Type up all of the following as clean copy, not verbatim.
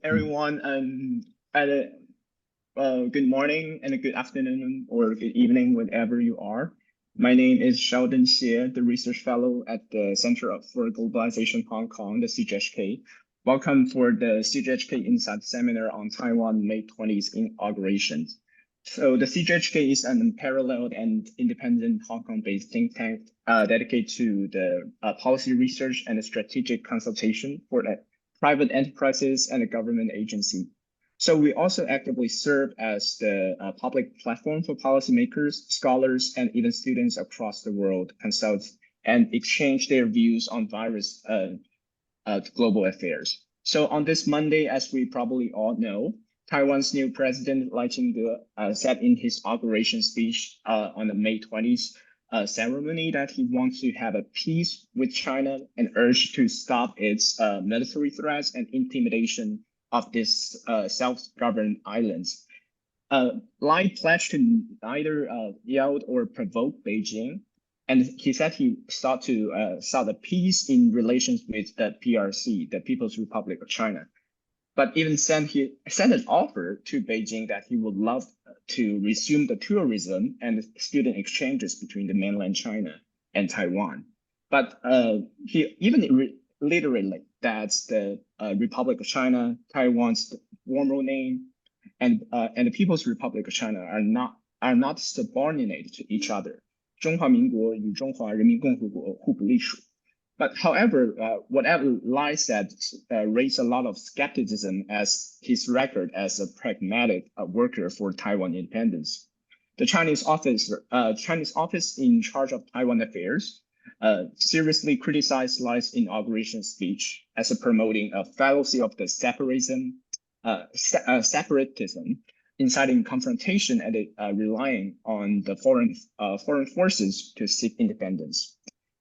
everyone, good morning and a good afternoon or good evening, wherever you are. My name is Sheldon Chieh, the research fellow at the Center for Globalization Hong Kong, the CGHK. Welcome for the CGHK Insight Seminar on Taiwan May 20th inauguration. So the CGHK is an unparalleled and independent Hong Kong-based think tank dedicated to the policy research and strategic consultation for the private enterprises and a government agency. So we also actively serve as the public platform for policymakers, scholars, and even students across the world consult and exchange their views on various global affairs. So on this Monday, as we probably all know, Taiwan's new president, Lai Ching-te, said in his inauguration speech on the May 20th ceremony that he wants to have a peace with China and urge to stop its military threats and intimidation of this self-governed islands. Lai pledged to neither yield or provoke Beijing, and he said he sought to sought a peace in relations with the PRC, the People's Republic of China. But even sent an offer to Beijing that he would love to resume the tourism and student exchanges between the mainland China and Taiwan. But he even reiterated that the Republic of China, Taiwan's formal name, and the People's Republic of China are not subordinate to each other. 中华民国与中华人民共和国互不隶属. But however, whatever Lai said raised a lot of skepticism as his record as a pragmatic worker for Taiwan independence. The Chinese office in charge of Taiwan affairs seriously criticized Lai's inauguration speech as promoting a fallacy of the separatism, inciting confrontation and relying on the foreign forces to seek independence.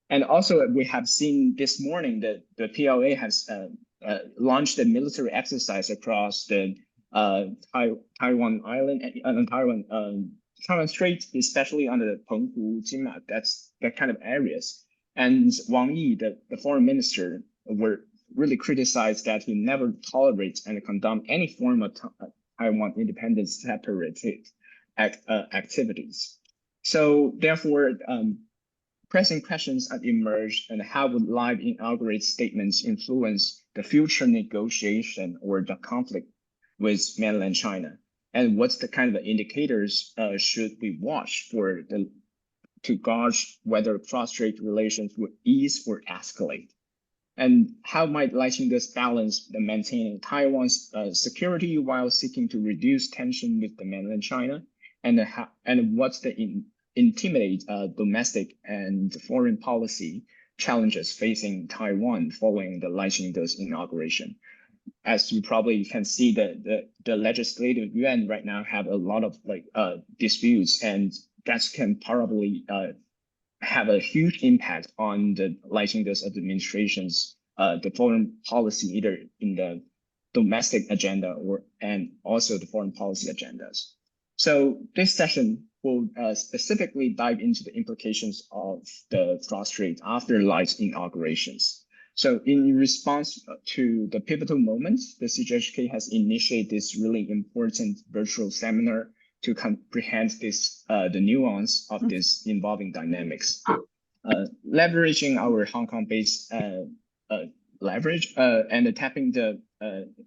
And also, we have seen this morning that the PLA has launched a military exercise across the Taiwan Island and Taiwan Strait, especially on the Penghu, Jinma, that kind of areas. And Wang Yi, the foreign minister, were really criticized that he never tolerates and condemn any form of Taiwan independence separatist activities. So therefore, pressing questions have emerged, and how would live inaugurate statements influence the future negotiation or the conflict with mainland China? And what's the kind of indicators should we watch for to gauge whether cross-strait relations would ease or escalate? And how might Lai Ching-te's balance the maintaining Taiwan's security while seeking to reduce tension with the mainland China? And what's the intimidate domestic and foreign policy challenges facing Taiwan following the Lai Ching-te's inauguration? As you probably can see, the legislative Yuan right now have a lot of disputes, and that can probably have a huge impact on the Lai Ching-te's administration's the foreign policy, either in the domestic agenda and also the foreign policy agendas. So this session will specifically dive into the implications of the cross-strait after Lai's inaugurations. So in response to the pivotal moments, the CGHK has initiated this really important virtual seminar to comprehend the nuance of this involving dynamics. Leveraging our Hong Kong-based leverage and tapping the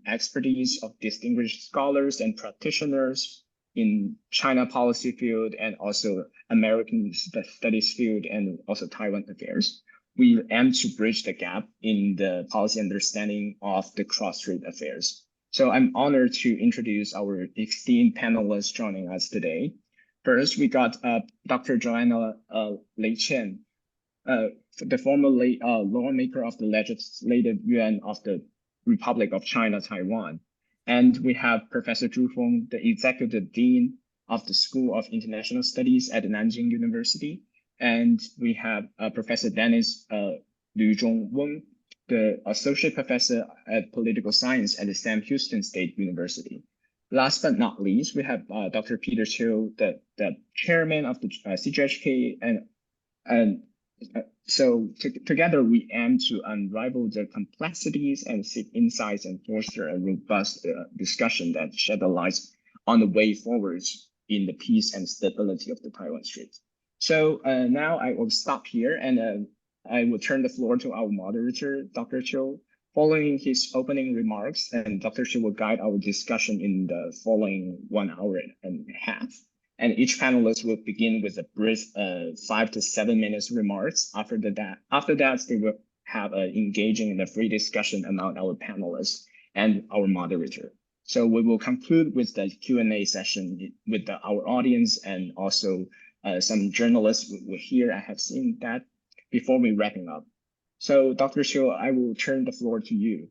expertise of distinguished scholars and practitioners in China policy field and also American studies field and also Taiwan affairs, we aim to bridge the gap in the policy understanding of the cross-strait affairs. So I'm honored to introduce our esteemed panelists joining us today. First, we got Dr. Joanna Chieh, the former lawmaker of the Legislative Yuan of the Republic of China, Taiwan. And we have Professor Zhu Feng, the Executive Dean of the School of International Studies at Nanjing University. And we have Professor Dennis Lu-Chung Weng, the Associate Professor at Political Science at the Sam Houston State University. Last but not least, we have Dr. Peter Chieh, the Chairman of the CGHK and Together, we aim to unravel the complexities and seek insights and foster a robust discussion that shed a light on the way forward in the peace and stability of the Taiwan Strait. So now I will stop here and I will turn the floor to our moderator, Dr. Chieh. Following his opening remarks, and Dr. Chieh will guide our discussion in the following 1 hour and a half. And each panelist will begin with a brief 5 to 7 minutes remarks. After that, they will have an engaging and a free discussion among our panelists and our moderator. So we will conclude with the Q&A session with our audience, and also some journalists were here. I have seen that before we wrapping up. So Dr. Chieh, I will turn the floor to you.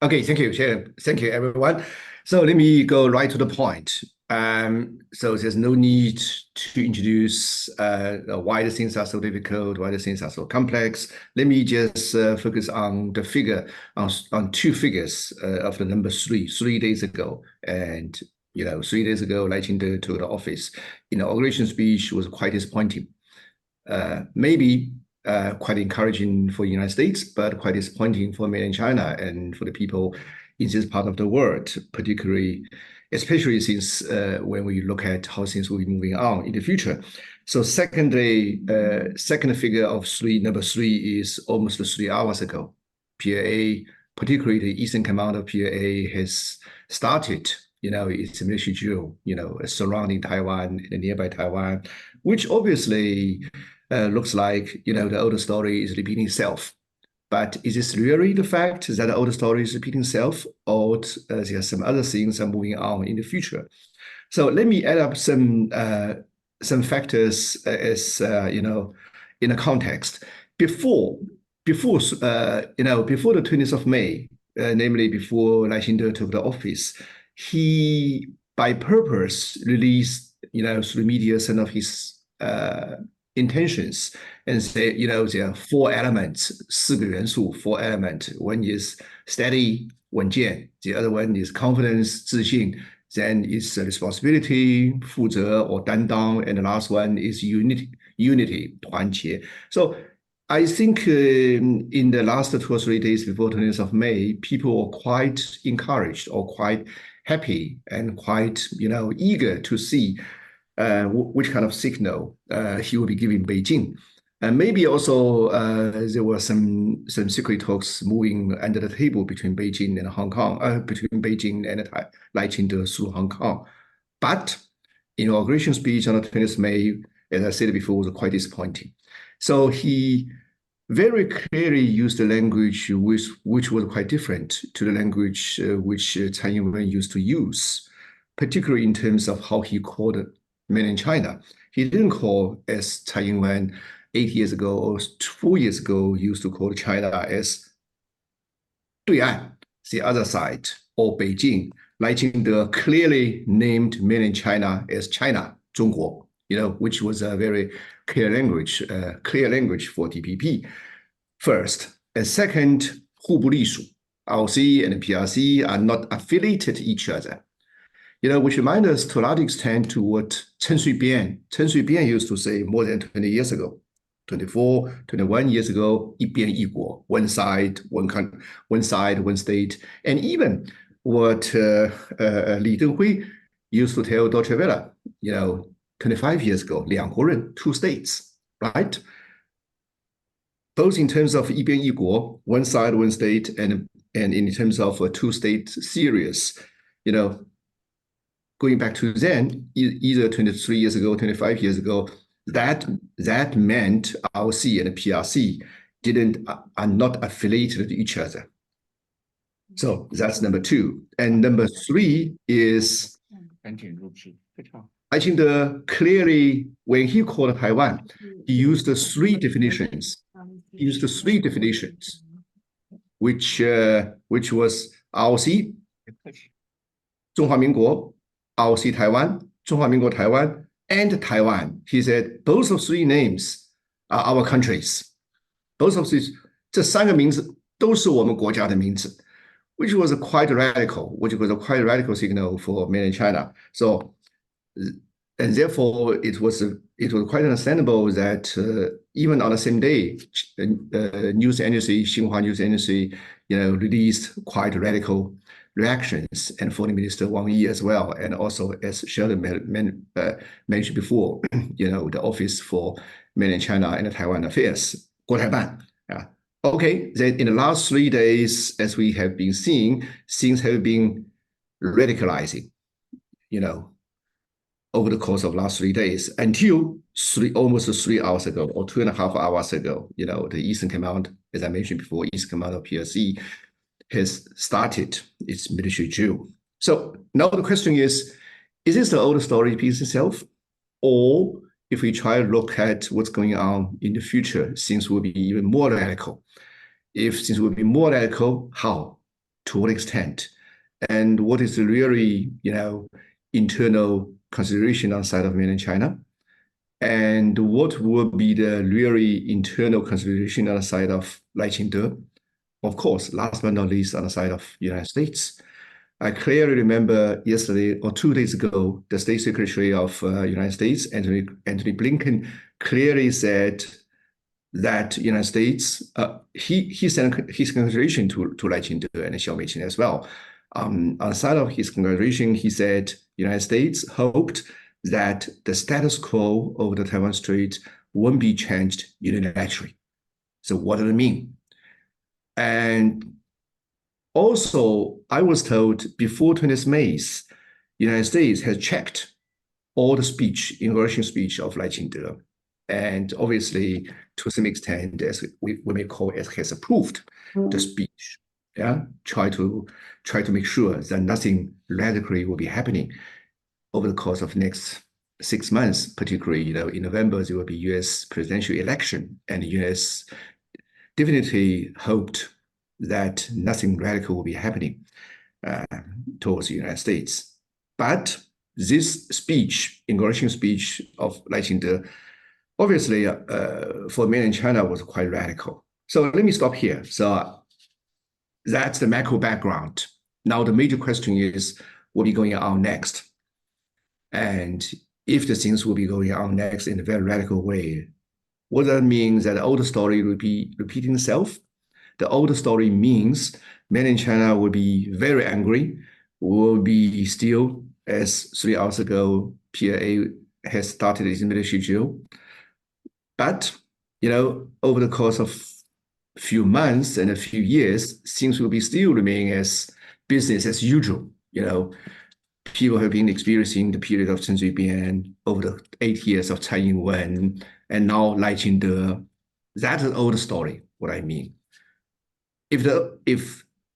Okay, thank you, Chieh. Thank you, everyone. So let me go right to the point. So there's no need to introduce why the things are so difficult, why the things are so complex. Let me just focus on the figure, on two figures of the number 3 days ago. And, 3 days ago, Lai Ching-te took the office. Inauguration speech was quite disappointing. Maybe quite encouraging for the United States, but quite disappointing for mainland China and for the people in this part of the world, especially since when we look at how things will be moving on in the future. So second figure of number 3 is almost 3 hours ago. PLA, particularly the Eastern Command of PLA, has started, its military drill, surrounding Taiwan and nearby Taiwan, which obviously looks like, the older story is repeating itself. But is this really the fact that the older story is repeating itself, or there are some other things are moving on in the future? So let me add up some factors as in a context. Before the 20th of May, namely before Lai Ching-te took the office, he by purpose released through media some of his intentions, and say, there are 4 elements, 4个元素, 4 elements. One is steady, 稳健. The other one is confidence, 自信. Then is responsibility, 负责 or 担当. And the last one is unity, 团结. So I think in the last 2 or 3 days before 20th of May, people were quite encouraged or quite happy and quite, eager to see which kind of signal he will be giving Beijing. And maybe also there were some secret talks moving under the table between Beijing and Hong Kong, between Beijing and Lai Ching-te through Hong Kong. But inauguration speech on the 20th of May, as I said before, was quite disappointing. So he very clearly used the language which was quite different to the language which Tsai Ing-wen used to use, particularly in terms of how he called mainland China. He didn't call, as Tsai Ing-wen 8 years ago or 4 years ago used to call China as 对岸, the other side, or Beijing. Lai Ching-te clearly named mainland China as China, 中国, which was a very clear language for DPP. First. And second, 互不隶属. ROC and PRC are not affiliated to each other. Which reminds us to a large extent to what Chen Shui-bian used to say more than 20 years ago, 24, 21 years ago, 一边一国, one side, one state. And even what Li Denghui used to tell Deutsche Welle, 25 years ago, 两国人, 2 states, right? Both in terms of 一边一国, one side, one state, and in terms of a 2-state series, going back to then, either 23 years ago, 25 years ago, that meant ROC and PRC are not affiliated to each other. So that's number 2. And number 3 is I think clearly when he called Taiwan, he used 3 definitions. He used 3 definitions, which was ROC, 中华民国, ROC Taiwan, 中华民国台湾, and Taiwan. He said both of 3 names are our countries. Both of these, 这3个名字都是我们国家的名字, which was a quite radical signal for mainland China. So, and therefore it was it was quite understandable that even on the same day, news agency, Xinhua news agency, released quite radical reactions, and Foreign Minister Wang Yi as well, and also as Sheldon mentioned before, the Office for Mainland China and Taiwan Affairs, 国台办. Okay, then in the last 3 days, as we have been seeing, things have been radicalizing, over the course of last 3 days until almost 3 hours ago or 2.5 hours ago, the Eastern Command, as I mentioned before, Eastern Command of PRC has started its military drill. So now the question is this the old story repeats itself? Or if we try to look at what's going on in the future, things will be even more radical. If things will be more radical, how? To what extent? And what is the really, internal consideration on the side of mainland China? And what will be the really internal consideration on the side of Ching-te? Of course, last but not least, on the side of the United States. I clearly remember yesterday or 2 days ago, the State Secretary of United States, Anthony Blinken, clearly said that United States, he sent his congratulation to Ching-te and Xiao Meiqing as well. On the side of his congratulation, he said United States hoped that the status quo over the Taiwan Strait won't be changed unilaterally. So what does it mean? And also, I was told before 20th May, United States has checked all the inauguration speech of Ching-te. And obviously, to some extent, as we may call it, has approved the speech. Try to make sure that nothing radically will be happening over the course of the next 6 months, particularly, in November, there will be US presidential election, and the US definitely hoped that nothing radical will be happening towards the United States. But this speech, inauguration speech of Ching-te, obviously for mainland China was quite radical. So let me stop here. So that's the macro background. Now the major question is, what will be going on next? And if the things will be going on next in a very radical way, what that means that the old story will be repeating itself. The old story means mainland China will be very angry, will be still, as 3 hours ago, PLA has started its military drill. But, over the course of a few months and a few years, things will be still remain as business as usual. People have been experiencing the period of Chen Shui-bian over the 8 years of Tsai Ing-wen, and now Ching-te. That's an old story, what I mean. If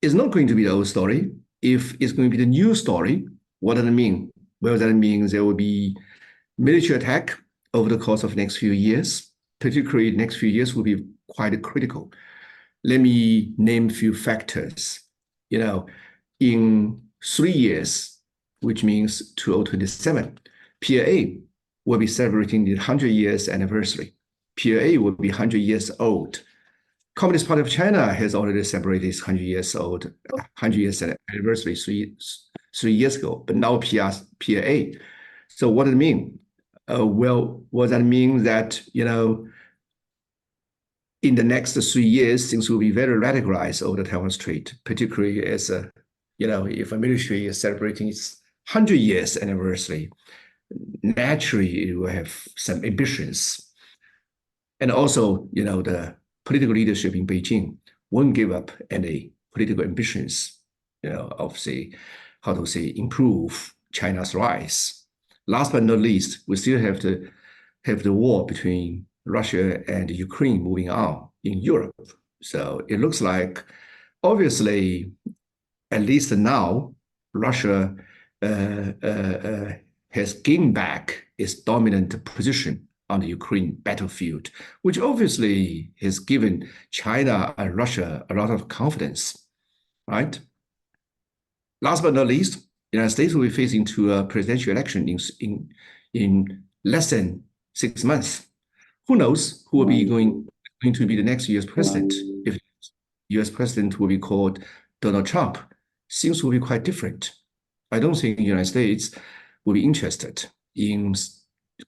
it's not going to be the old story, if it's going to be the new story, what does it mean? Well, that means there will be military attack over the course of the next few years. Particularly, the next few years will be quite critical. Let me name a few factors. In 3 years, which means 2027, PLA will be celebrating the 100 years anniversary. PLA will be 100 years old. Communist Party of China has already celebrated its 100 years anniversary three years ago, but now PLA. So what does it mean? Well, what that means that, in the next 3 years, things will be very radicalized over the Taiwan Strait, particularly as, if a military is celebrating its 100 years anniversary, naturally it will have some ambitions. And also, the political leadership in Beijing won't give up any political ambitions, of improve China's rise. Last but not least, we still have the war between Russia and Ukraine moving on in Europe. So it looks like, obviously, at least now, Russia has gained back its dominant position on the Ukraine battlefield, which obviously has given China and Russia a lot of confidence, right? Last but not least, the United States will be facing to a presidential election in less than 6 months. Who knows who will be going to be the next US president? If US president will be called Donald Trump, things will be quite different. I don't think the United States will be interested in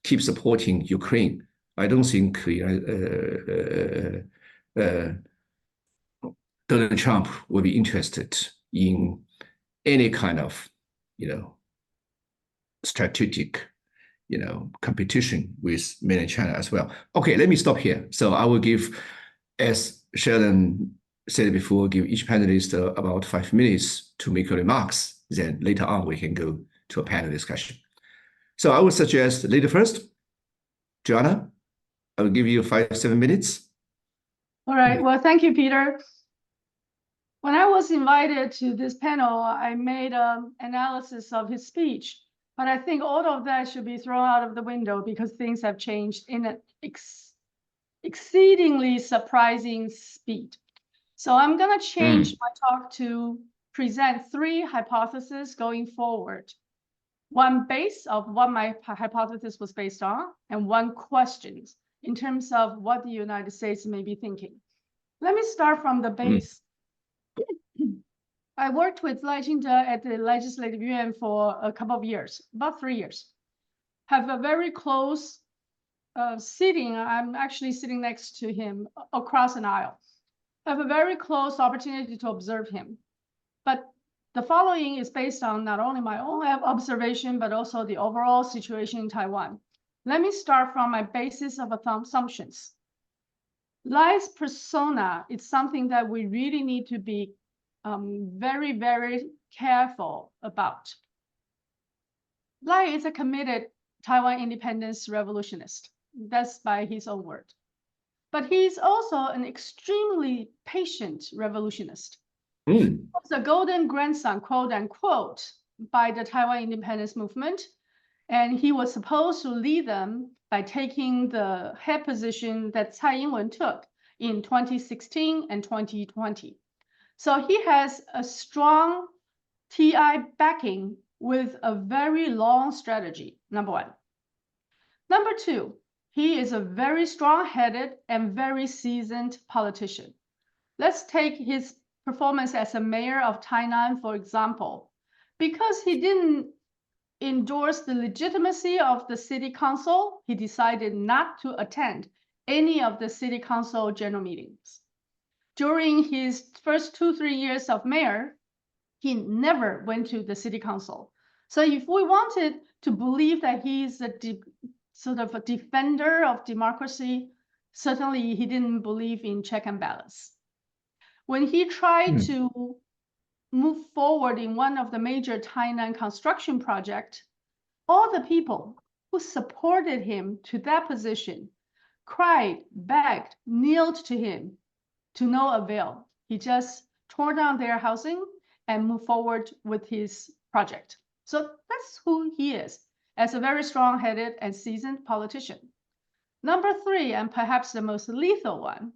keep supporting Ukraine. I don't think Donald Trump will be interested in any kind of, strategic, competition with mainland China as well. Okay, let me stop here. So I will give, as Sheldon said before, give each panelist about 5 minutes to make remarks. Then later on, we can go to a panel discussion. So I would suggest lady first, Joanna. I will give you 5-7 minutes. All right. Well, thank you, Peter. When I was invited to this panel, I made an analysis of his speech, but I think all of that should be thrown out of the window because things have changed in an exceedingly surprising speed. So I'm going to change my talk to present 3 hypotheses going forward. One base of what my hypothesis was based on, and 1 question in terms of what the United States may be thinking. Let me start from the base. I worked with Lai Ching-te at the Legislative Yuan for a couple of years, about 3 years. Have a very close sitting. I'm actually sitting next to him across an aisle. Have a very close opportunity to observe him. But the following is based on not only my own observation, but also the overall situation in Taiwan. Let me start from my basis of assumptions. Lai's persona is something that we really need to be very, very careful about. Lai is a committed Taiwan independence revolutionist. That's by his own word. But he's also an extremely patient revolutionist. He was a golden grandson, quote unquote, by the Taiwan independence movement. And he was supposed to lead them by taking the head position that Tsai Ing-wen took in 2016 and 2020. So he has a strong TI backing with a very long strategy, number 1. Number 2, he is a very strong-headed and very seasoned politician. Let's take his performance as a mayor of Tainan, for example. Because he didn't endorse the legitimacy of the city council, he decided not to attend any of the city council general meetings. During his first 2-3 years of mayor, he never went to the city council. So if we wanted to believe that he's a sort of a defender of democracy, certainly he didn't believe in check and balance. When he tried to move forward in one of the major Tainan construction projects, all the people who supported him to that position cried, begged, kneeled to him to no avail. He just tore down their housing and moved forward with his project. So that's who he is, as a very strong-headed and seasoned politician. Number 3, and perhaps the most lethal one,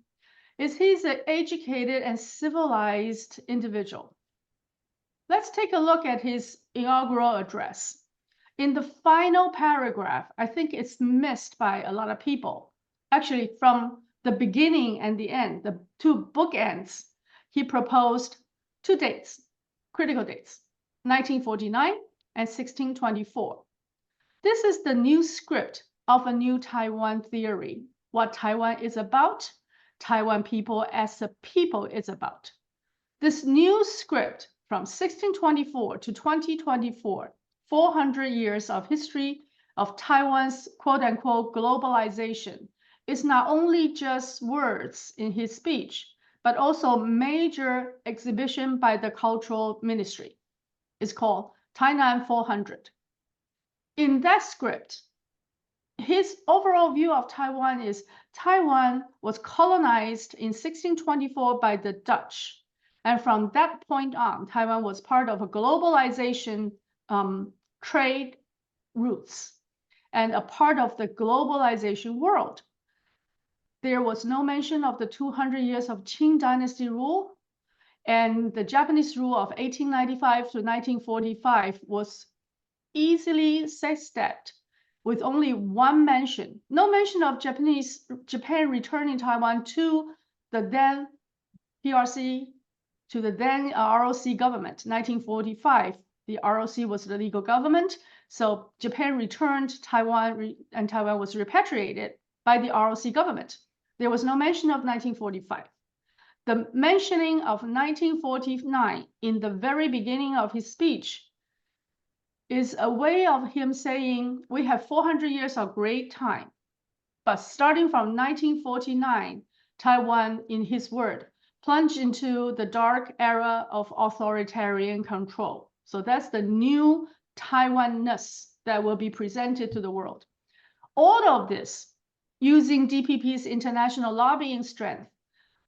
is he's an educated and civilized individual. Let's take a look at his inaugural address. In the final paragraph, I think it's missed by a lot of people. Actually, from the beginning and the end, the 2 bookends, he proposed 2 dates, critical dates, 1949 and 1624. This is the new script of a new Taiwan theory. What Taiwan is about, Taiwan people as a people is about. This new script from 1624 to 2024, 400 years of history of Taiwan's quote-unquote globalization, is not only just words in his speech, but also major exhibition by the Cultural Ministry. It's called Tainan 400. In that script, his overall view of Taiwan is Taiwan was colonized in 1624 by the Dutch. And from that point on, Taiwan was part of a globalization trade routes and a part of the globalization world. There was no mention of the 200 years of Qing dynasty rule, and the Japanese rule of 1895 to 1945 was easily sidestepped with only 1 mention. No mention of Japan returning Taiwan to the then PRC, to the then ROC government, 1945, The ROC was the legal government. So Japan returned Taiwan and Taiwan was repatriated by the ROC government. There was no mention of 1945. The mentioning of 1949 in the very beginning of his speech is a way of him saying, we have 400 years of great time. But starting from 1949, Taiwan, in his word, plunged into the dark era of authoritarian control. So that's the new Taiwan-ness that will be presented to the world. All of this using DPP's international lobbying strength,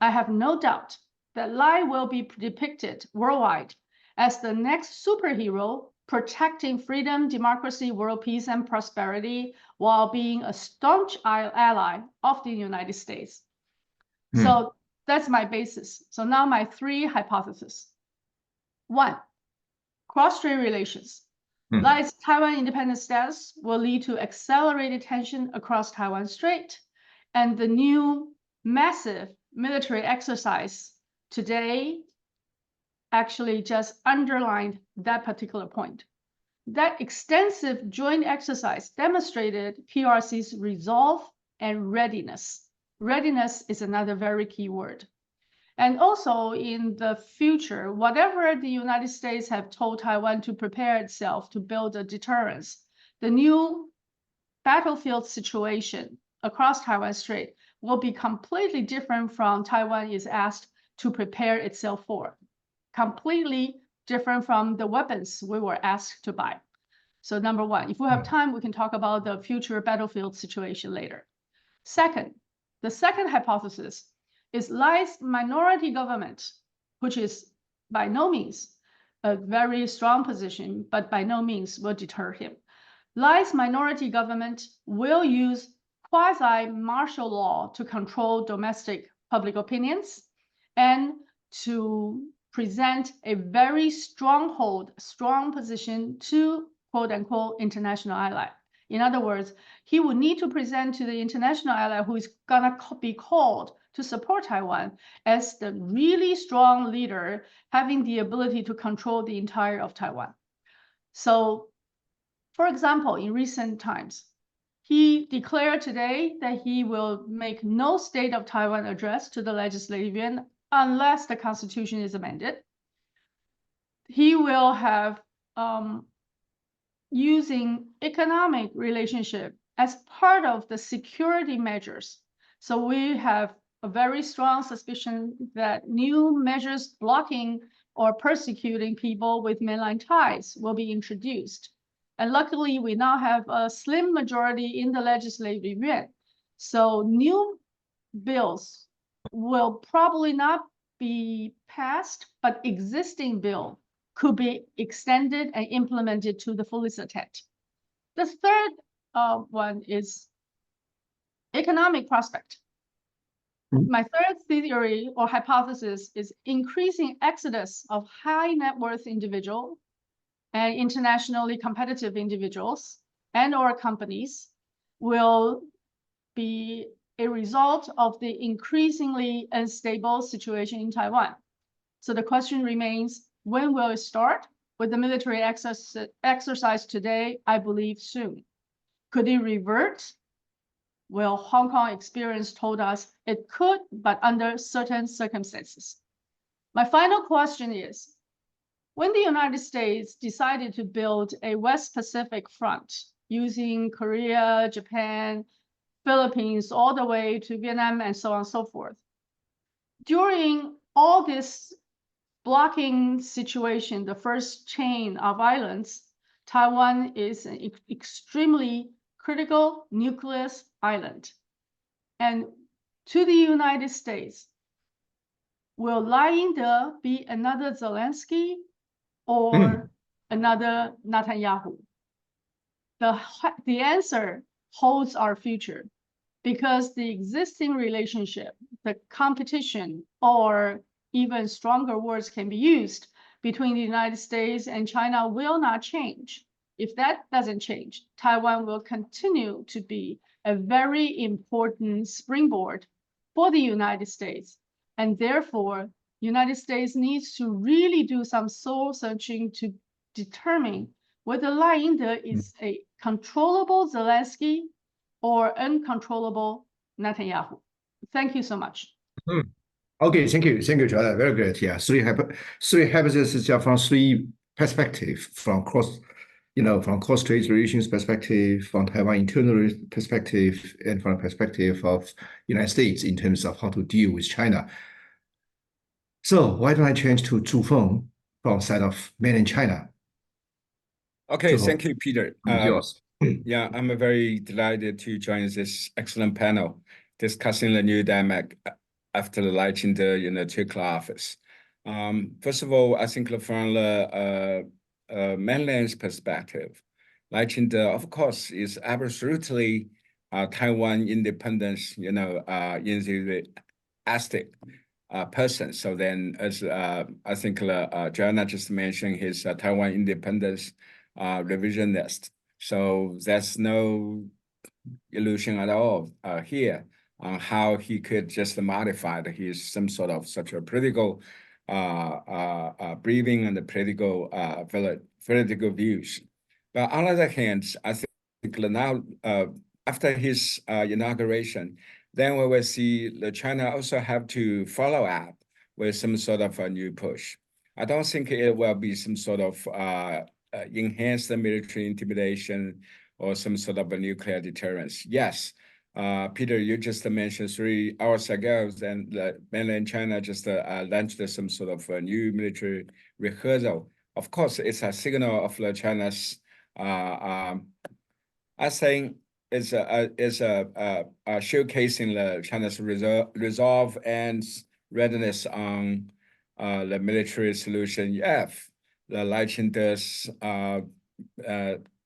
I have no doubt that Lai will be depicted worldwide as the next superhero protecting freedom, democracy, world peace, and prosperity while being a staunch ally of the United States. So that's my basis. So now my 3 hypotheses. 1, cross-strait relations. Lai's Taiwan independent status will lead to accelerated tension across Taiwan Strait, and the new massive military exercise today actually just underlined that particular point. That extensive joint exercise demonstrated PRC's resolve and readiness. Readiness is another very key word. And also in the future, whatever the United States have told Taiwan to prepare itself to build a deterrence, the new battlefield situation across Taiwan Strait will be completely different from Taiwan is asked to prepare itself for. Completely different from the weapons we were asked to buy. So number 1, if we have time, we can talk about the future battlefield situation later. Second, the second hypothesis is Lai's minority government, which is by no means a very strong position, but by no means will deter him. Lai's minority government will use quasi-martial law to control domestic public opinions and to present a very strong position to quote-unquote international ally. In other words, he would need to present to the international ally who is gonna be called to support Taiwan as the really strong leader having the ability to control the entire of Taiwan. So, for example, in recent times, he declared today that he will make no State of Taiwan address to the Legislative Yuan unless the Constitution is amended. He will have using economic relationship as part of the security measures. So we have a very strong suspicion that new measures blocking or persecuting people with mainland ties will be introduced. And luckily, we now have a slim majority in the Legislative Yuan. So new bills will probably not be passed, but existing bill could be extended and implemented to the fullest extent. The third one is economic prospect. My third theory or hypothesis is increasing exodus of high net worth individuals and internationally competitive individuals and or companies will be a result of the increasingly unstable situation in Taiwan. So the question remains, when will it start? With the military exercise today, I believe soon. Could it revert? Well, Hong Kong experience told us it could, but under certain circumstances. My final question is, when the United States decided to build a West Pacific front using Korea, Japan, Philippines, all the way to Vietnam and so on and so forth, during all this blocking situation, the first chain of islands, Taiwan is an extremely critical nucleus island. And to the United States, will Lai Ying-de be another Zelensky or another Netanyahu? The answer holds our future because the existing relationship, the competition, or even stronger words can be used between the United States and China will not change. If that doesn't change, Taiwan will continue to be a very important springboard for the United States. And therefore, United States needs to really do some soul searching to determine whether Lai Ying-de is a controllable Zelensky or uncontrollable Netanyahu. Thank you so much. Okay, thank you, Joanna. Very good. Yeah, three hypotheses from three perspectives: from cross-strait relations perspective, from Taiwan internal perspective, and from the perspective of United States in terms of how to deal with China. So why don't I change to Zhu Feng from the side of mainland China? Okay, thank you, Peter. Yours. Yeah, I'm very delighted to join this excellent panel discussing the new dynamic after the Lai Ching-te, took office. First of all, I think from the mainland's perspective, Lai Ching-te, of course, is absolutely Taiwan independence, enthusiastic person. So then, as I think Joanna just mentioned, his Taiwan independence revisionist. So there's no illusion at all here on how he could just modify his some sort of such a political briefing and the political views. But on the other hand, I think now after his inauguration, then we will see China also have to follow up with some sort of a new push. I don't think it will be some sort of enhanced military intimidation or some sort of a nuclear deterrence. Yes, Peter, you just mentioned 3 hours ago, then mainland China just launched some sort of a new military rehearsal. Of course, it's a signal of China's, I think, is showcasing China's resolve and readiness on the military solution if the Lai Ching-te's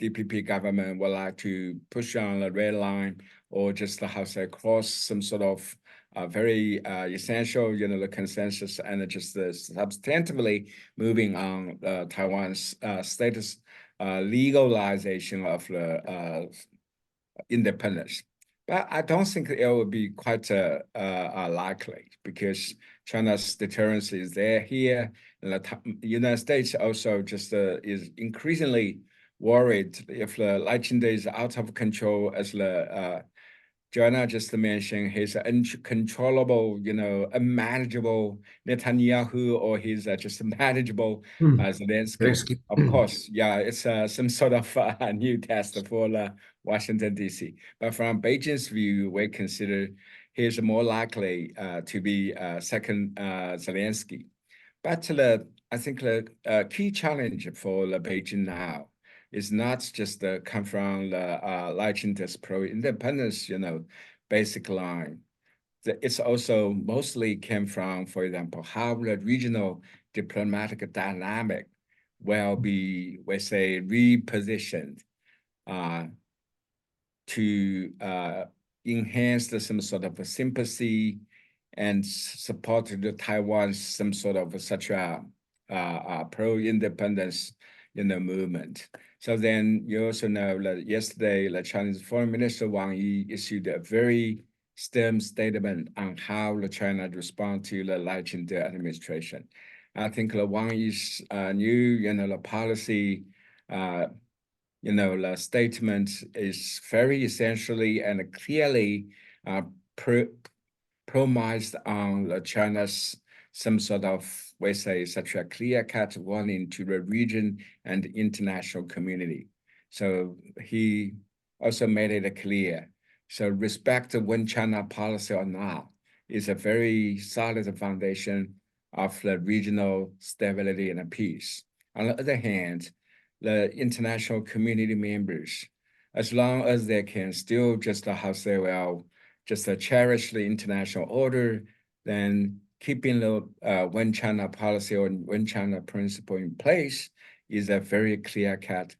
DPP government would like to push on the red line or just cross some sort of very essential, the consensus and just substantively moving on Taiwan's status legalization of the independence. But I don't think it will be quite likely because China's deterrence is there here. And the United States also just is increasingly worried if the Lai Ching-te is out of control, as Joanna just mentioned, his uncontrollable, unmanageable Netanyahu, or his just manageable Zelensky. Of course, yeah, it's some sort of a new test for Washington, D.C. But from Beijing's view, we consider he's more likely to be second Zelensky. But I think the key challenge for Beijing now is not just come from the Lai Ching-te's pro-independence, basic line. It's also mostly came from, for example, how the regional diplomatic dynamic will be, we say, repositioned to enhance some sort of a sympathy and support to Taiwan's some sort of such a pro-independence movement. So then you also know that yesterday, the Chinese Foreign Minister Wang Yi issued a very stern statement on how China respond to the Lai Ching-te administration. I think Wang Yi's new, the policy, the statement is very essentially and clearly promised on China's some sort of, we say, such a clear-cut warning to the region and international community. So he also made it clear. So respect the one China policy or not is a very solid foundation of the regional stability and peace. On the other hand, the international community members, as long as they can still just cherish the international order, then keeping the one China policy or one China principle in place is a very clear-cut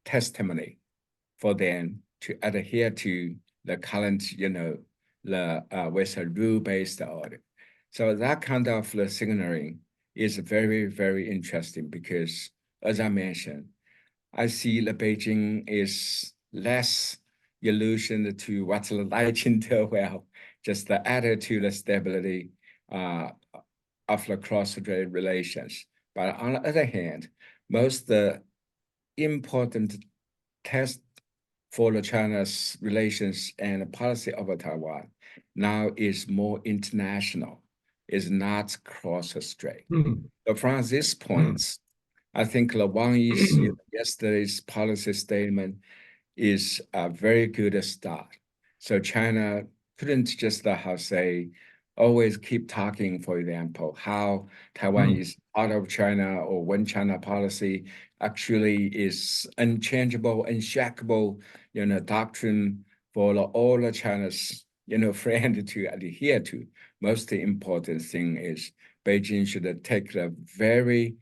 testimony for them to adhere to the current, with a rule-based order. So that kind of signaling is very, very interesting because, as I mentioned, I see the Beijing is less illusion to what the Lai Ching-te will just added to the stability of the cross-strait relations. But on the other hand, most important test for the China's relations and policy over Taiwan now is more international, is not cross-strait. So from this point, I think the Wang Yi's yesterday's policy statement is a very good start. So China couldn't just always keep talking, for example, how Taiwan is part of China or one China policy actually is unchangeable, unshakable, doctrine for all of China's, friend to adhere to. Most important thing is Beijing should take a very,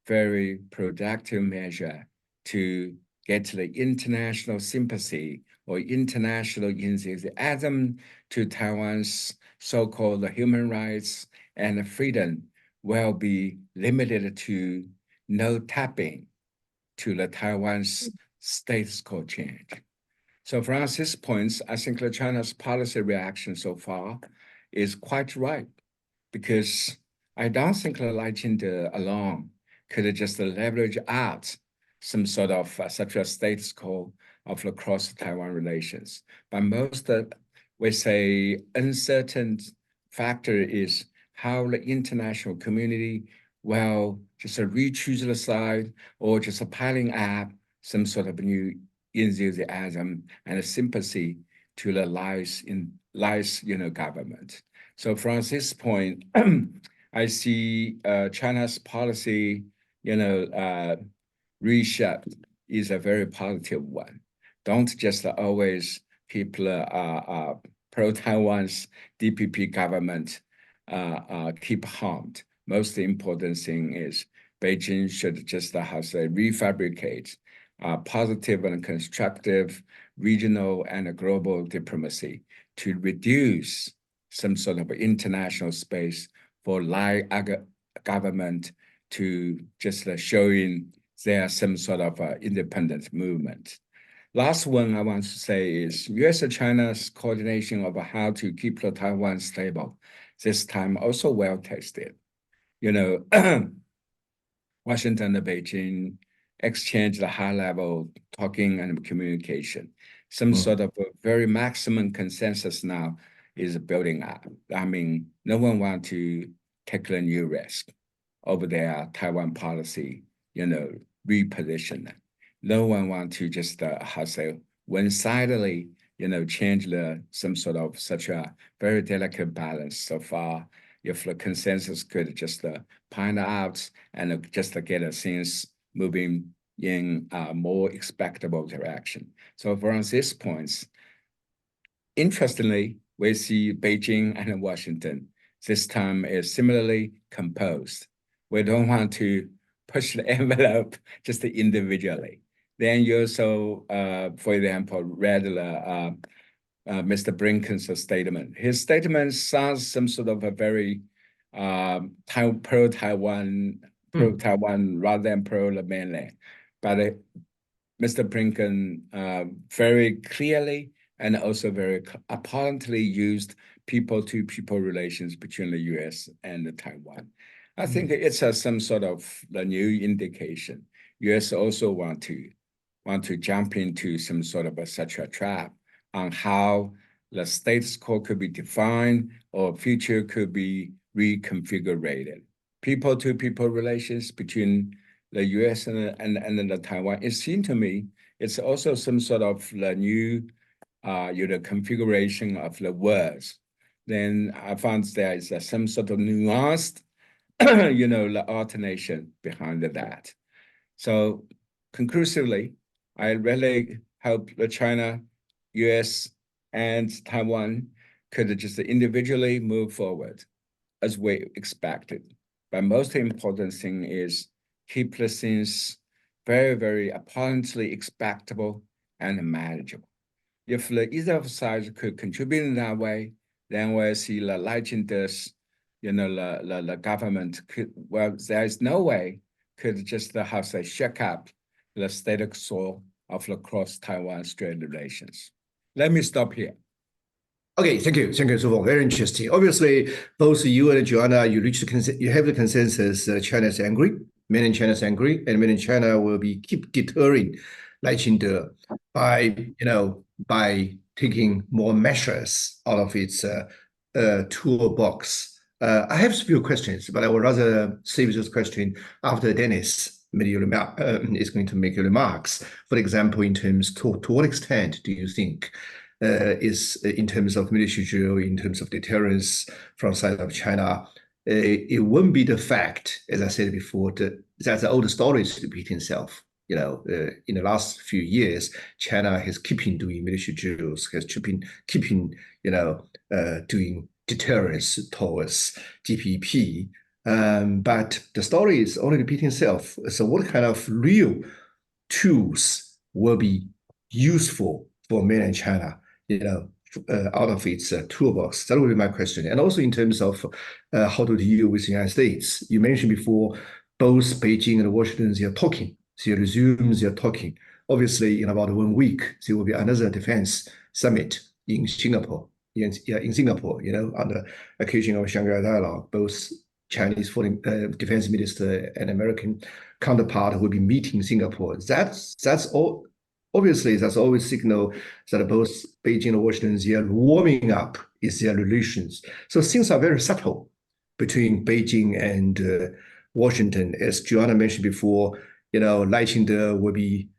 very productive measure to get the international sympathy or international enthusiasm to Taiwan's so-called human rights and freedom will be limited to no tapping to the Taiwan's status quo change. So from this point, I think the China's policy reaction so far is quite right, because I don't think the Lai Ching-te alone could just leverage out some sort of such a status quo of the cross-Taiwan relations. But most, we say, uncertain factor is how the international community will just re-choose the side or just piling up some sort of new enthusiasm and sympathy to the Lai's government. So from this point, I see China's policy, reshaped is a very positive one. Don't just always keep pro-Taiwan's DPP government keep harmed. Most important thing is Beijing should just refabricate positive and constructive regional and global diplomacy to reduce some sort of international space for Lai government to just showing there some sort of independent movement. Last one I want to say is US and China's coordination of how to keep the Taiwan stable, this time also well tested. Washington and Beijing exchanged high-level talking and communication. Some sort of a very maximum consensus now is building up. I mean, no one wants to take a new risk over their Taiwan policy, reposition. No one wants to just one-sidedly, change some sort of such a very delicate balance so far. If the consensus could just point out and just get things moving in a more expectable direction. So from this point, interestingly, we see Beijing and Washington this time is similarly composed. We don't want to push the envelope just individually. Then you also, for example, read Mr. Blinken's statement. His statement sounds some sort of a very pro-Taiwan rather than pro-mainland. But Mr. Blinken very clearly and also very apparently used people-to-people relations between the US and Taiwan. I think it's some sort of the new indication. US also want to jump into some sort of such a trap on how the status quo could be defined or future could be reconfigured. People-to-people relations between the US and the Taiwan, it seemed to me it's also some sort of the new configuration of the words. Then I found there is some sort of nuanced the alternation behind that. So conclusively, I really hope that China, US, and Taiwan could just individually move forward as we expected. But most important thing is keep the things very, very apparently expectable and manageable. If either sides could contribute in that way, then we'll see the Lai Ching-te's, the government could, there is no way could just shake up the status quo of the cross-Taiwan Strait relations. Let me stop here. Okay, thank you, Feng. Very interesting. Obviously, both you and Joanna, you have the consensus. China is angry mainland China is angry, and mainland China will be keep deterring Lai Ching-te by taking more measures out of its toolbox. I have a few questions, but I would rather save this question after Dennis is going to make remarks. For example, in terms to what extent do you think is in terms of military drill, in terms of deterrence from the side of China, it wouldn't be the fact, as I said before, that the old story is repeating itself. In the last few years, China has keeping doing military drills, has keeping doing deterrence towards DPP. But the story is only repeating itself. So what kind of real tools will be useful for mainland China, out of its toolbox? That would be my question. And also in terms of how to deal with the United States. You mentioned before, both Beijing and Washington, they are talking. They resume their talking. Obviously, in about 1 week, there will be another defense summit in Singapore. On the occasion of Shanghai Dialogue, both Chinese foreign defense minister and American counterpart will be meeting Singapore. That's all. Obviously, that's always signal that both Beijing and Washington, they are warming up their relations. So things are very subtle between Beijing and Washington. As Joanna mentioned before, Lai Ching-te will be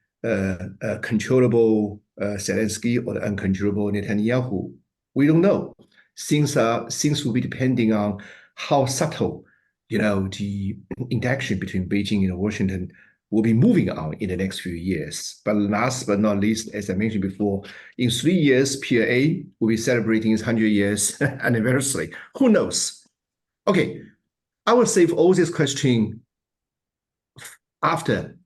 controllable Zelensky or the uncontrollable Netanyahu. We don't know. Things will be depending on how subtle, the interaction between Beijing and Washington will be moving on in the next few years. But last but not least, as I mentioned before, in 3 years, PLA will be celebrating its 100 years anniversary. Who knows? Okay, I will save all this question after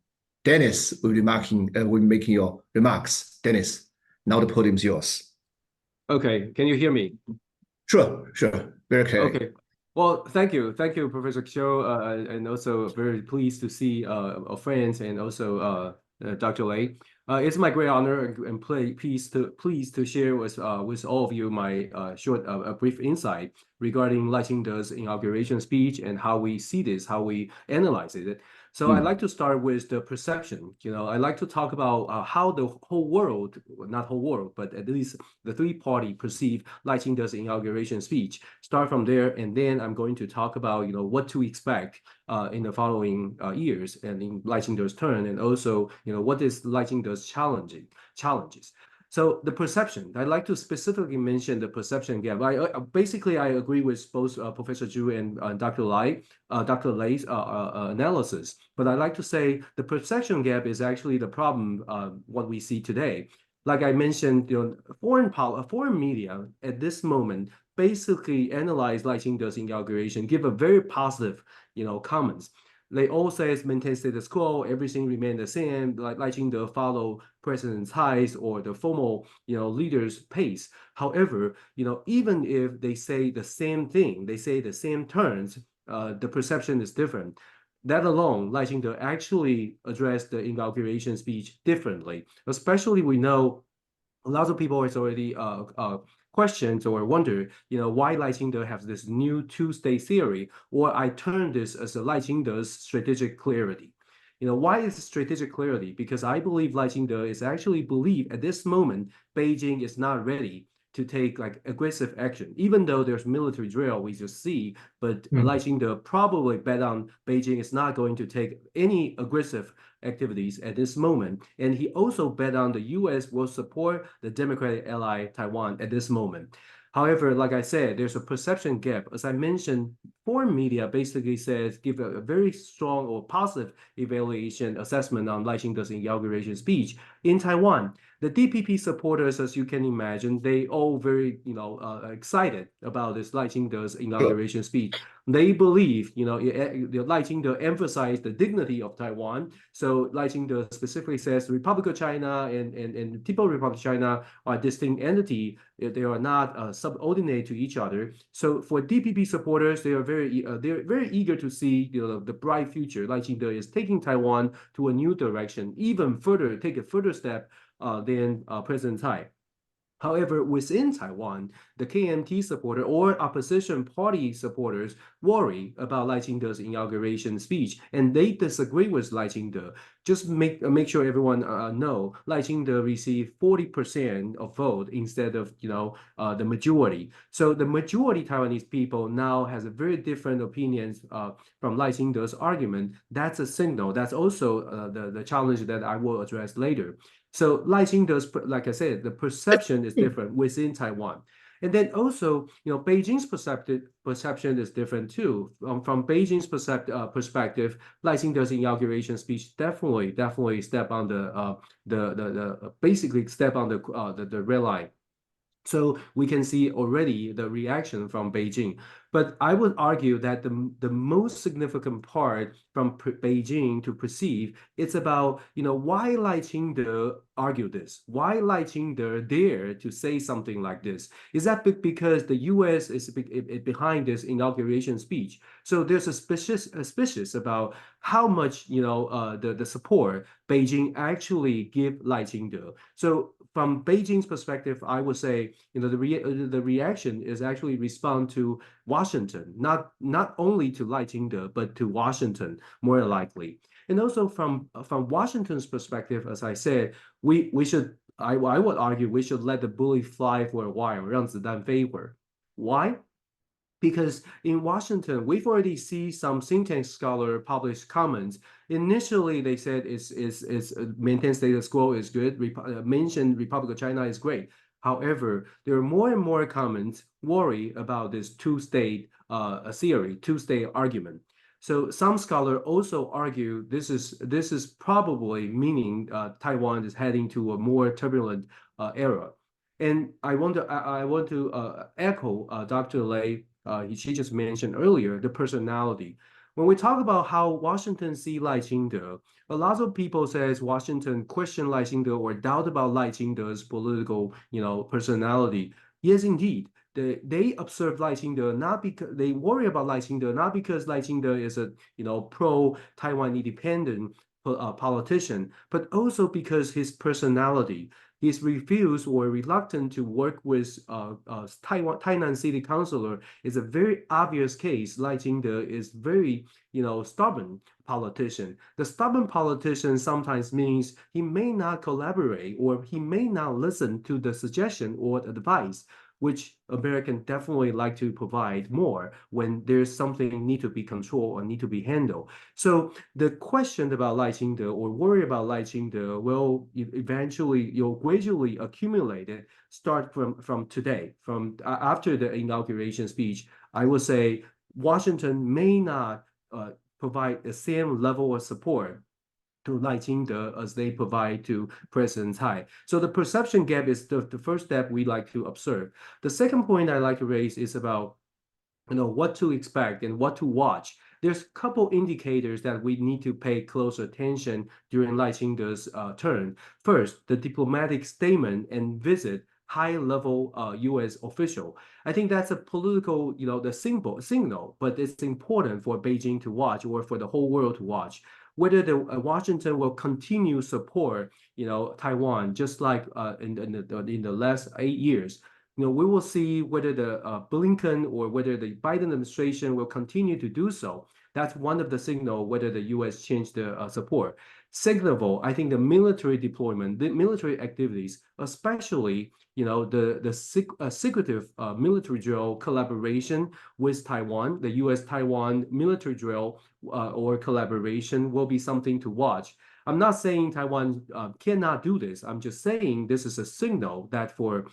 Dennis will be making your remarks. Dennis, now the podium is yours. Okay, can you hear me? Sure, very clear. Okay, well, thank you, Professor Chieh, and also very pleased to see our friends and also Dr. Lei. It's my great honor and pleased to share with all of you my brief insight regarding Lai Ching-te's inauguration speech and how we see this, how we analyze it. So I'd like to start with the perception. I'd like to talk about how the whole world, not whole world, but at least the three-party perceive Lai Ching-te's inauguration speech. Start from there, and then I'm going to talk about what to expect in the following years and in Lai Ching-te's turn, and also what is Lai Ching-te's challenges. So the perception, I'd like to specifically mention the perception gap. I agree with both Professor Zhu and Dr. Lei's analysis, but I'd like to say the perception gap is actually the problem, what we see today. Like I mentioned, foreign media at this moment basically analyze Lai Ching-te's inauguration, give a very positive, comments. They all say maintain status quo, everything remain the same, like Lai Ching-te follow President Tsai's or the formal, leaders' pace. However, even if they say the same thing, they say the same terms, the perception is different. That alone, Lai Ching-te actually addressed the inauguration speech differently. Especially, we know a lot of people has already questions or wonder, why Lai Ching-te has this new two-state theory, or I term this as a Lai Ching-te's strategic clarity. Why is strategic clarity? Because I believe Lai Ching-te is actually at this moment, Beijing is not ready to take aggressive action, even though there's military drill we just see, but Lai Ching-te probably bet on Beijing is not going to take any aggressive activities at this moment. And he also bet on the US will support the democratic ally Taiwan at this moment. However, like I said, there's a perception gap. As I mentioned, foreign media basically give a very strong or positive evaluation assessment on Lai Ching-te's inauguration speech. In Taiwan, the DPP supporters, as you can imagine, they all very excited about this Lai Ching-te's inauguration speech. They believe, Lai Ching-te emphasized the dignity of Taiwan. So Lai Ching-te specifically says the Republic of China and People's Republic of China are distinct entity. They are not subordinate to each other. So for DPP supporters, they are very eager to see the bright future. Lai Ching-te is taking Taiwan to a new direction, even further, take a further step than President Tsai. However, within Taiwan, the KMT supporter or opposition party supporters worry about Lai Ching-te's inauguration speech, and they disagree with Lai Ching-te. Just make sure everyone know Lai Ching-te received 40% of vote instead of the majority. So the majority Taiwanese people now has a very different opinions from Lai Ching-te's argument. That's a signal. That's also the challenge that I will address later. So Lai Ching-te's, like I said, the perception is different within Taiwan. And then also, Beijing's perception is different too. From Beijing's perspective, Lai Ching-te's inauguration speech definitely step on basically step on the red line. So we can see already the reaction from Beijing. But I would argue that the most significant part from Beijing to perceive, it's about, why Lai Ching-te argue this? Why Lai Ching-te dare to say something like this? Is that because the U.S. is behind this inauguration speech? So there's a suspicious about how much, the support Beijing actually give Lai Ching-te. So from Beijing's perspective, I would say, the reaction is actually respond to Washington, not only to Lai Ching-te, but to Washington more likely. And also from Washington's perspective, as I said, I would argue we should let the bullet fly for a while, 让子弹飞一会儿. Why? Because in Washington, we've already seen some think tank scholar publish comments. Initially, they said it's maintain status quo is good. Mention Republic of China is great. However, there are more and more comments worry about this two-state theory, two-state argument. So some scholars also argue this is probably meaning Taiwan is heading to a more turbulent era. And I want to echo Dr. Lei. She just mentioned earlier the personality. When we talk about how Washington see Lai Ching-te, a lot of people says Washington question Lai Ching-te or doubt about Lai Ching-te's political, personality. Yes, indeed. They observe Lai Ching-te not because they worry about Lai Ching-te not because Lai Ching-te is a pro-Taiwan independent politician, but also because his personality. He's refused or reluctant to work with Tainan City Councilor is a very obvious case. Lai Ching-te is very, stubborn politician. The stubborn politician sometimes means he may not collaborate or he may not listen to the suggestion or advice, which Americans definitely like to provide more when there's something need to be controlled or need to be handled. So the question about Lai Ching-te or worry about Lai Ching-te will eventually, gradually accumulate it, start from today, from after the inauguration speech. I would say Washington may not provide the same level of support to Lai Ching-te as they provide to President Tsai. So the perception gap is the first step we like to observe. The second point I like to raise is about what to expect and what to watch. There's a couple indicators that we need to pay close attention during Lai Ching-te's turn. First, the diplomatic statement and visit high-level U.S. official. I think that's a political, the signal, but it's important for Beijing to watch or for the whole world to watch. Whether the Washington will continue support, Taiwan, just like in the last 8 years. We will see whether the Blinken or whether the Biden administration will continue to do so. That's one of the signal whether the U.S. change the support. Second of all, I think the military deployment, the military activities, especially the secretive military drill collaboration with Taiwan, the U.S.-Taiwan military drill or collaboration will be something to watch. I'm not saying Taiwan cannot do this. I'm just saying this is a signal that for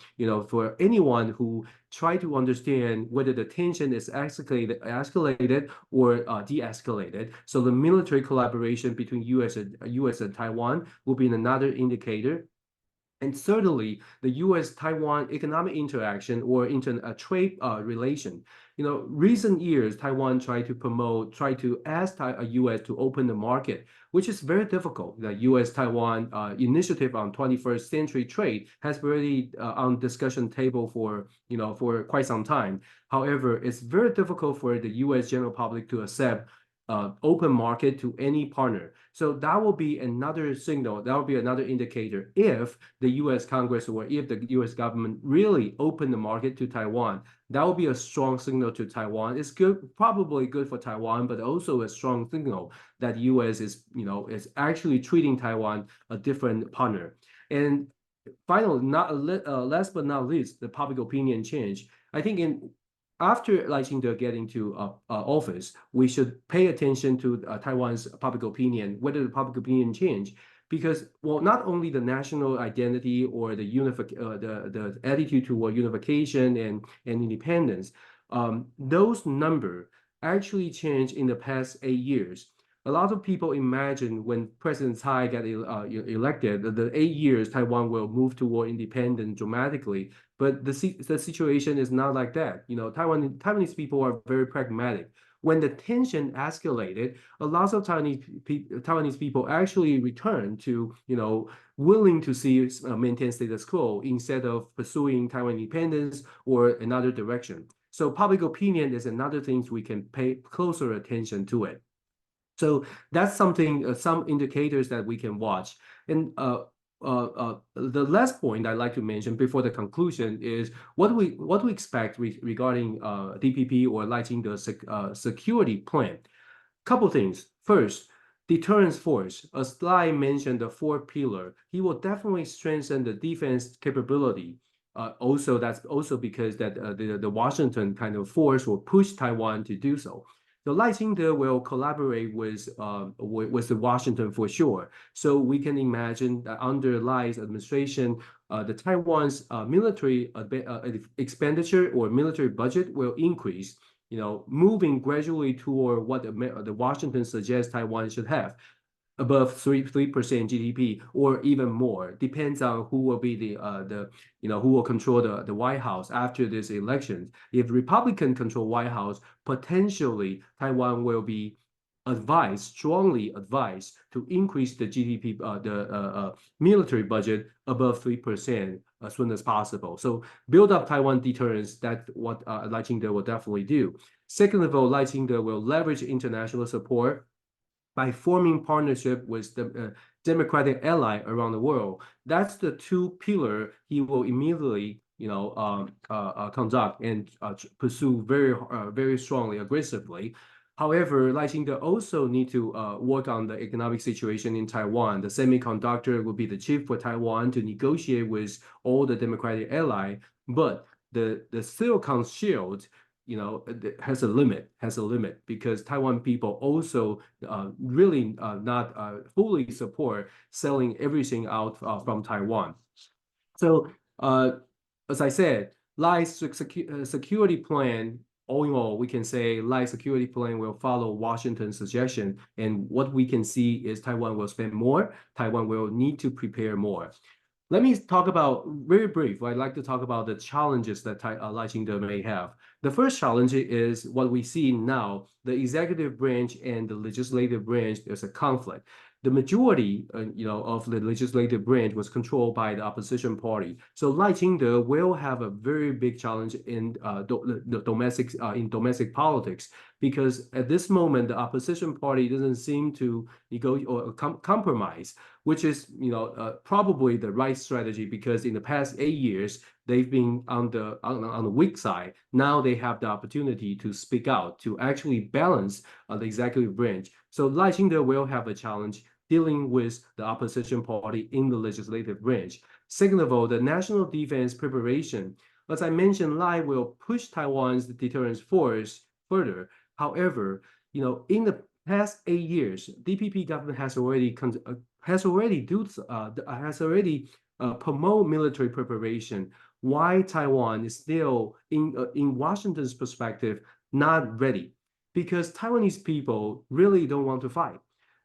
anyone who try to understand whether the tension is escalated or de-escalated. So the military collaboration between U.S. and Taiwan will be another indicator. And thirdly, the U.S.-Taiwan economic interaction or trade relation. Recent years, Taiwan tried to ask U.S. to open the market, which is very difficult. The U.S.-Taiwan initiative on 21st century trade has already on discussion table for quite some time. However, it's very difficult for the U.S. general public to accept open market to any partner. So that will be another signal, that will be another indicator if the US Congress or if the US government really open the market to Taiwan. That will be a strong signal to Taiwan. It's good, probably good for Taiwan, but also a strong signal that US is, is actually treating Taiwan a different partner. And finally, last but not least, the public opinion change. I think after Lai Ching-te getting to office, we should pay attention to Taiwan's public opinion, whether the public opinion change, because, well, not only the national identity or the attitude toward unification and independence, those numbers actually changed in the past 8 years. A lot of people imagine when President Tsai got elected, the 8 years Taiwan will move toward independence dramatically. But the situation is not like that. Taiwanese people are very pragmatic. When the tension escalated, a lot of Taiwanese people actually returned to, willing to see maintain status quo instead of pursuing Taiwan independence or another direction. So public opinion is another thing we can pay closer attention to it. So that's something, some indicators that we can watch. And the last point I'd like to mention before the conclusion is what we expect regarding DPP or Lai Ching-te's security plan. Couple things. First, deterrence force. As Lai mentioned, the 4th pillar, he will definitely strengthen the defense capability. That's also because that the Washington kind of force will push Taiwan to do so. So Lai Ching-te will collaborate with the Washington for sure. So we can imagine that under Lai's administration, the Taiwan's military expenditure or military budget will increase, moving gradually toward what the Washington suggests Taiwan should have, above 3% GDP or even more. Depends on who will be who will control the White House after this election. If Republican control White House, potentially Taiwan will be strongly advised to increase the GDP, the military budget above 3% as soon as possible. So build up Taiwan deterrence. That's what Lai Ching-te will definitely do. Second of all, Lai Ching-te will leverage international support by forming partnership with the democratic ally around the world. That's the 2 pillars he will immediately, conduct and pursue very strongly, aggressively. However, Lai Ching-te also need to work on the economic situation in Taiwan. The semiconductor will be the chip for Taiwan to negotiate with all the democratic ally, but the silicon shield, has a limit because Taiwan people also really not fully support selling everything out from Taiwan. So as I said, Lai's security plan, all in all, we can say Lai's security plan will follow Washington's suggestion. And what we can see is Taiwan will spend more. Taiwan will need to prepare more. Let me talk about, very brief, I'd like to talk about the challenges that Lai Ching-te may have. The first challenge is what we see now, the executive branch and the legislative branch, there's a conflict. The majority, of the legislative branch was controlled by the opposition party. So Lai Ching-te will have a very big challenge in domestic politics, because at this moment the opposition party doesn't seem to negotiate or compromise, which is probably the right strategy, because in the past 8 years they've been on the weak side. Now they have the opportunity to speak out, to actually balance the executive branch. So Lai Ching-te will have a challenge dealing with the opposition party in the legislative branch. Second of all, the national defense preparation. As I mentioned, Lai will push Taiwan's deterrence force further. However, in the past 8 years, DPP government has already promote military preparation. Why Taiwan is still in Washington's perspective not ready? Because Taiwanese people really don't want to fight.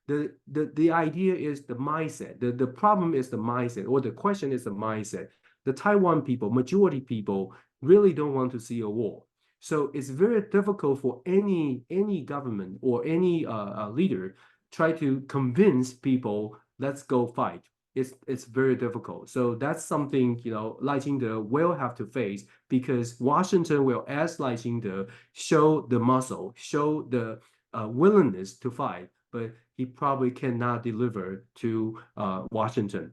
The idea is the mindset. The problem is the mindset, or the question is the mindset. The Taiwan people, majority people, really don't want to see a war. So it's very difficult for any government or any leader try to convince people, let's go fight. It's very difficult. So that's something Lai Ching-te will have to face, because Washington will ask Lai Ching-te show the muscle, show the willingness to fight, but he probably cannot deliver to Washington.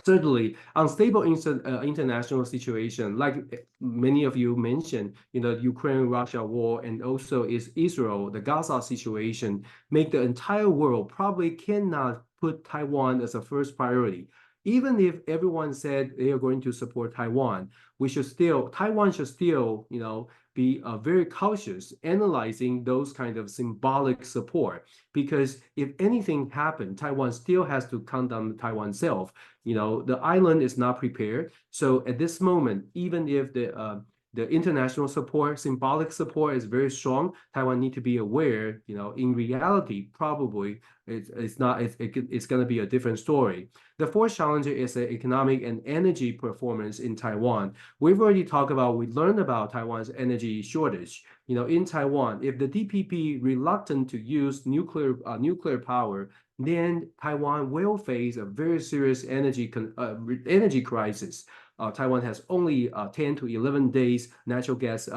Certainly, unstable international situation, like many of you mentioned, the Ukraine-Russia war, and also is Israel, the Gaza situation, make the entire world probably cannot put Taiwan as a first priority. Even if everyone said they are going to support Taiwan, Taiwan should still, be very cautious analyzing those kind of symbolic support, because if anything happened, Taiwan still has to condemn Taiwan self. The island is not prepared. So at this moment, even if the international support, symbolic support is very strong, Taiwan need to be aware, in reality, probably it's going to be a different story. The fourth challenge is the economic and energy performance in Taiwan. We learned about Taiwan's energy shortage. In Taiwan, if the DPP reluctant to use nuclear power, then Taiwan will face a very serious energy crisis. Taiwan has only 10 to 11 days natural gas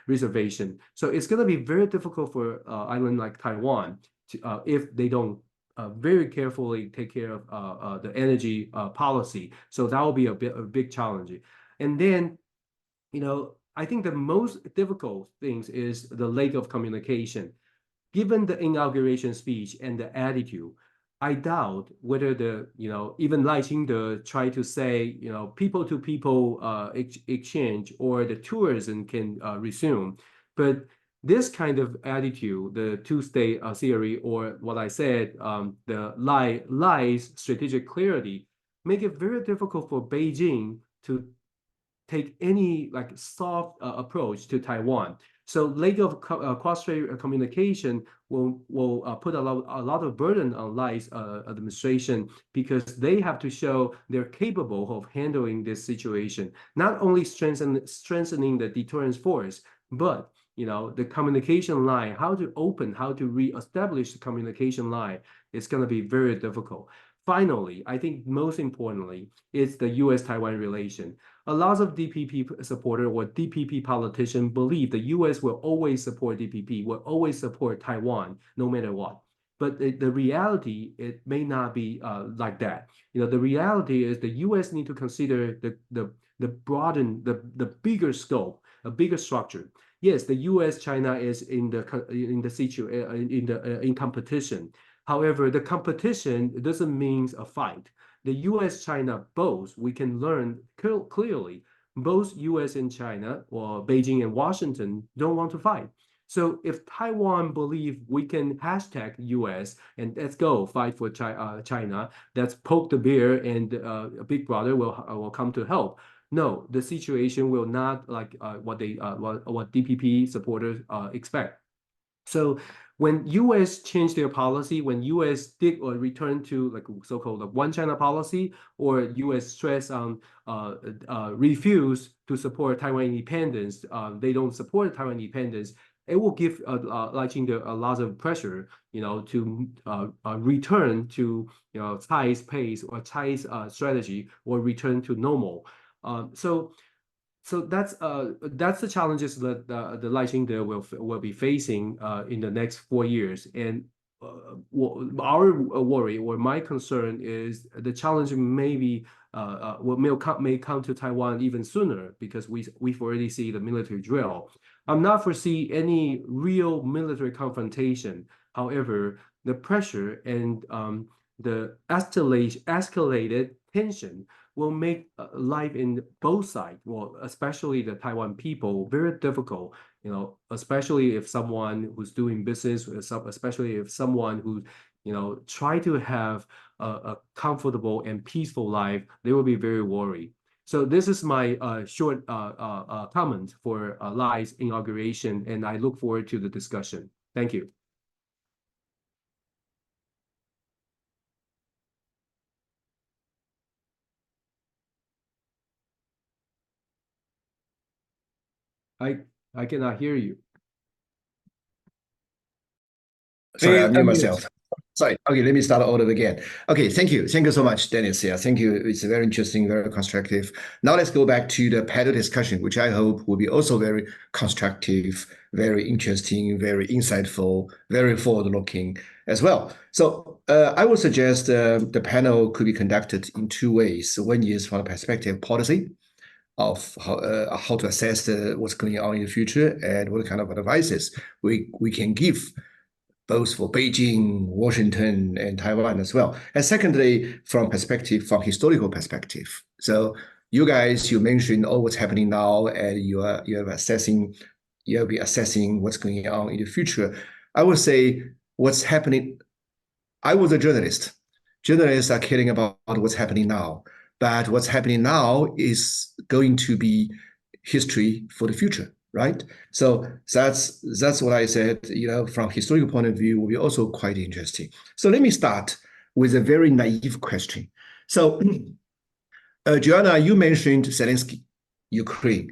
reservation. So it's going to be very difficult for island like Taiwan if they don't very carefully take care of the energy policy. So that will be a big challenge. And then, I think the most difficult things is the lack of communication. Given the inauguration speech and the attitude, I doubt whether even Lai Ching-te tried to say, people-to-people exchange or the tourism can resume. But this kind of attitude, the two-state theory, or what I said, the Lai's strategic clarity, make it very difficult for Beijing to take any soft approach to Taiwan. So lack of cross-strait communication will put a lot of burden on Lai's administration, because they have to show they're capable of handling this situation, not only strengthening the deterrence force, but the communication line, how to re-establish the communication line is going to be very difficult. Finally, I think most importantly, is the U.S.-Taiwan relation. A lot of DPP supporter or DPP politicians believe the U.S. will always support DPP, will always support Taiwan, no matter what. But the reality, it may not be like that. The reality is the U.S. need to consider the bigger scope, a bigger structure. Yes, the U.S. China is in competition. However, the competition doesn't mean a fight. The U.S. China both, we can learn clearly, both U.S. and China, or Beijing and Washington, don't want to fight. So if Taiwan believe we can hashtag U.S. and let's go fight for China, let's poke the bear and Big Brother will come to help. No, the situation will not like what DPP supporters expect. So when U.S. change their policy, when U.S. did or return to so-called one China policy, or U.S. stress on refuse to support Taiwan independence, they don't support Taiwan independence, it will give Lai Ching-te a lot of pressure, to return to Tsai's pace or Tsai's strategy, or return to normal. So that's the challenges that the Lai Ching-te will be facing in the next 4 years. And our worry or my concern is the challenge may come to Taiwan even sooner, because we've already see the military drill. I'm not foresee any real military confrontation. However, the pressure and the escalated tension will make life in both sides, well, especially the Taiwan people, very difficult, especially if someone who's doing business, especially if someone who, try to have a comfortable and peaceful life, they will be very worried. So this is my short comment for Lai's inauguration, and I look forward to the discussion. Thank you. I cannot hear you. Sorry, I mute myself. Sorry. Okay, let me start all over again. Okay, thank you. Thank you so much, Dennis. Yeah, thank you. It's very interesting, very constructive. Now let's go back to the panel discussion, which I hope will be also very constructive, very interesting, very insightful, very forward-looking as well. So I would suggest the panel could be conducted in two ways. One is from the perspective of policy, of how to assess what's going on in the future and what kind of advices we can give, both for Beijing, Washington, and Taiwan as well. And secondly, from historical perspective. So you guys, you mentioned what's happening now, and you'll be assessing what's going on in the future. I would say what's happening. I was a journalist. Journalists are caring about what's happening now, but what's happening now is going to be history for the future. Right, so that's what I said. From historical point of view, will be also quite interesting. So let me start with a very naive question. So, Joanna, you mentioned Zelensky, Ukraine.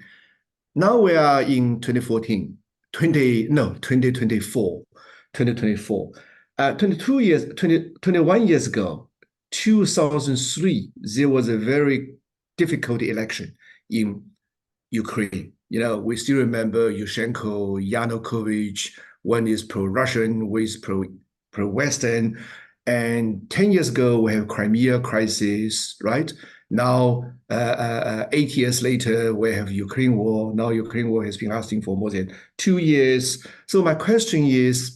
Now we are in 2024. 21 years ago, 2003, there was a very difficult election in Ukraine. We still remember Yushchenko, Yanukovych. One is pro-Russian, one is pro-Western. And 10 years ago, we have Crimea crisis, right? Now, 8 years later, we have Ukraine war. Now, Ukraine war has been lasting for more than 2 years. So my question is,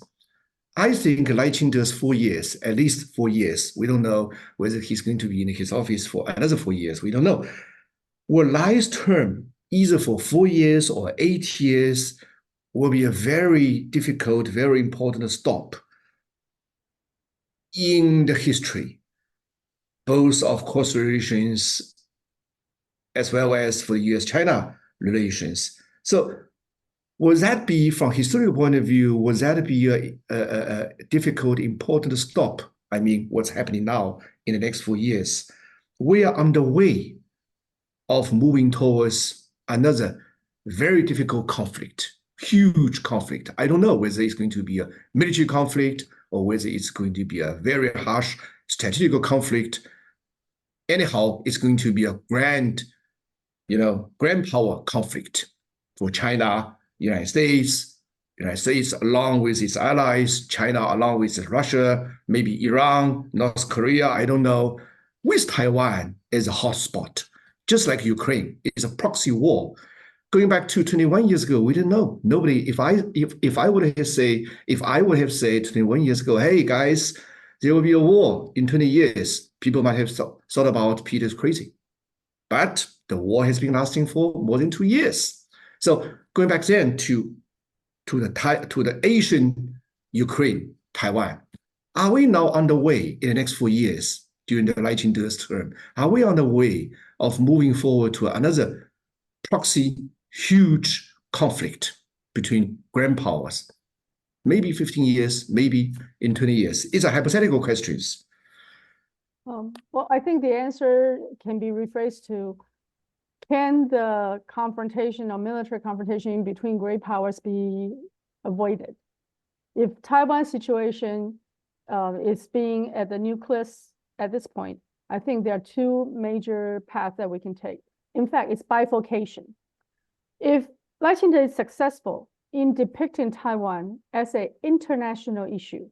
I think Lai Ching-te's 4 years, at least 4 years. We don't know whether he's going to be in his office for another 4 years. We don't know. Will Lai's term, either for 4 years or 8 years, will be a very difficult, very important stop in the history, both of course relations as well as for US-China relations. So would that be, from historical point of view, would that be a difficult, important stop? I mean, what's happening now in the next 4 years? We are on the way of moving towards another very difficult conflict, huge conflict. I don't know whether it's going to be a military conflict or whether it's going to be a very harsh strategical conflict. Anyhow, it's going to be a grand power conflict for China, United States along with its allies, China along with Russia, maybe Iran, North Korea, I don't know, with Taiwan as a hotspot. Just like Ukraine, it's a proxy war. Going back to 21 years ago, we didn't know. Nobody. If I would have said 21 years ago, hey guys, there will be a war in 20 years, people might have thought about Peter's crazy. But the war has been lasting for more than 2 years. So going back then to the Asian Ukraine, Taiwan, are we now on the way in the next 4 years during the Lai Ching-te's term? Are we on the way of moving forward to another proxy, huge conflict between grand powers? Maybe 15 years, maybe in 20 years. It's a hypothetical question. Well, I think the answer can be rephrased to, can the confrontation or military confrontation between great powers be avoided? If Taiwan's situation is being at the nucleus at this point, I think there are two major paths that we can take. In fact, it's bifurcation. If Lai Ching-te is successful in depicting Taiwan as an international issue,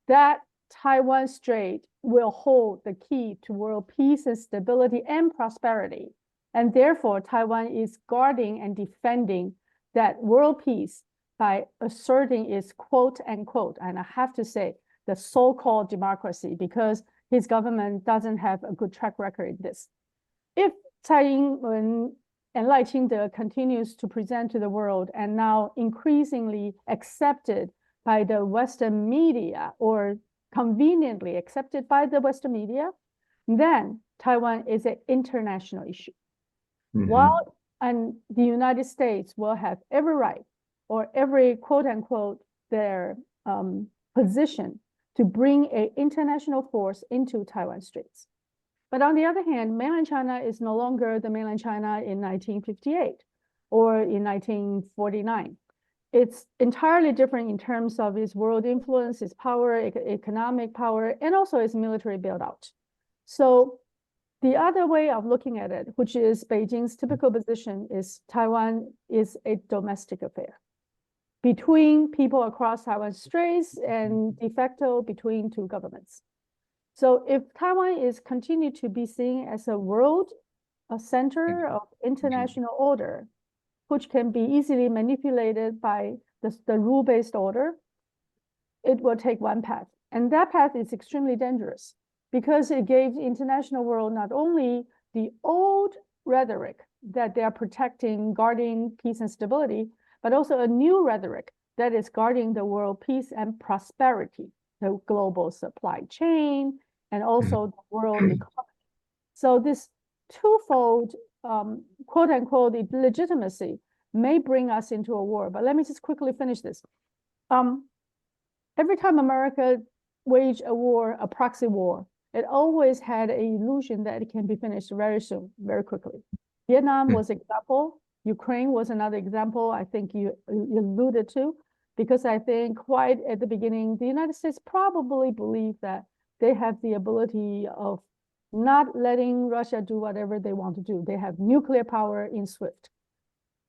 that Taiwan Strait will hold the key to world peace and stability and prosperity. And therefore, Taiwan is guarding and defending that world peace by asserting its quote unquote, and I have to say, the so-called democracy, because his government doesn't have a good track record in this. If Tsai Ing-wen and Lai Ching-te continues to present to the world and now increasingly accepted by the Western media, or conveniently accepted by the Western media, then Taiwan is an international issue. While and the United States will have every right or every quote unquote their position to bring an international force into Taiwan Straits. But on the other hand, mainland China is no longer the mainland China in 1958 or in 1949. It's entirely different in terms of its world influence, its power, economic power, and also its military build-out. So the other way of looking at it, which is Beijing's typical position, is Taiwan is a domestic affair between people across Taiwan Straits and de facto between two governments. So if Taiwan is continued to be seen as a center of international order, which can be easily manipulated by the rule-based order, it will take one path. And that path is extremely dangerous because it gave the international world not only the old rhetoric that they are protecting, guarding peace and stability, but also a new rhetoric that is guarding the world peace and prosperity, the global supply chain, and also the world economy. So this twofold, quote unquote, legitimacy may bring us into a war. But let me just quickly finish this. Every time America waged a war, a proxy war, it always had an illusion that it can be finished very soon, very quickly. Vietnam was an example. Ukraine was another example I think you alluded to, because I think quite at the beginning, the United States probably believed that they have the ability of not letting Russia do whatever they want to do. They have nuclear power in SWIFT.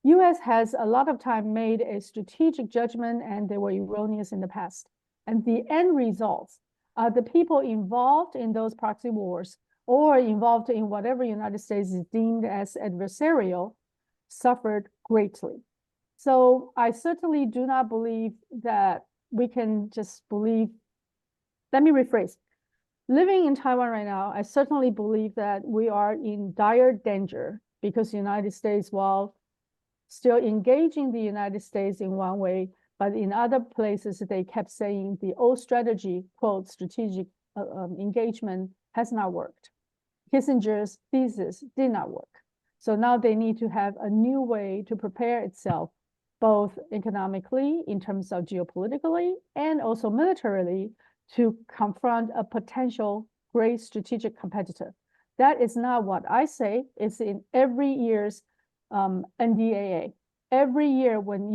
US has a lot of time made a strategic judgment, and they were erroneous in the past. And the end results are the people involved in those proxy wars or involved in whatever United States is deemed as adversarial suffered greatly. So I certainly do not believe that we can just believe. Let me rephrase. Living in Taiwan right now, I certainly believe that we are in dire danger because the United States, while still engaging the United States in one way, but in other places, they kept saying the old strategy, quote, strategic engagement has not worked. Kissinger's thesis did not work. So now they need to have a new way to prepare itself, both economically, in terms of geopolitically, and also militarily, to confront a potential great strategic competitor. That is not what I say. It's in every year's NDAA. Every year when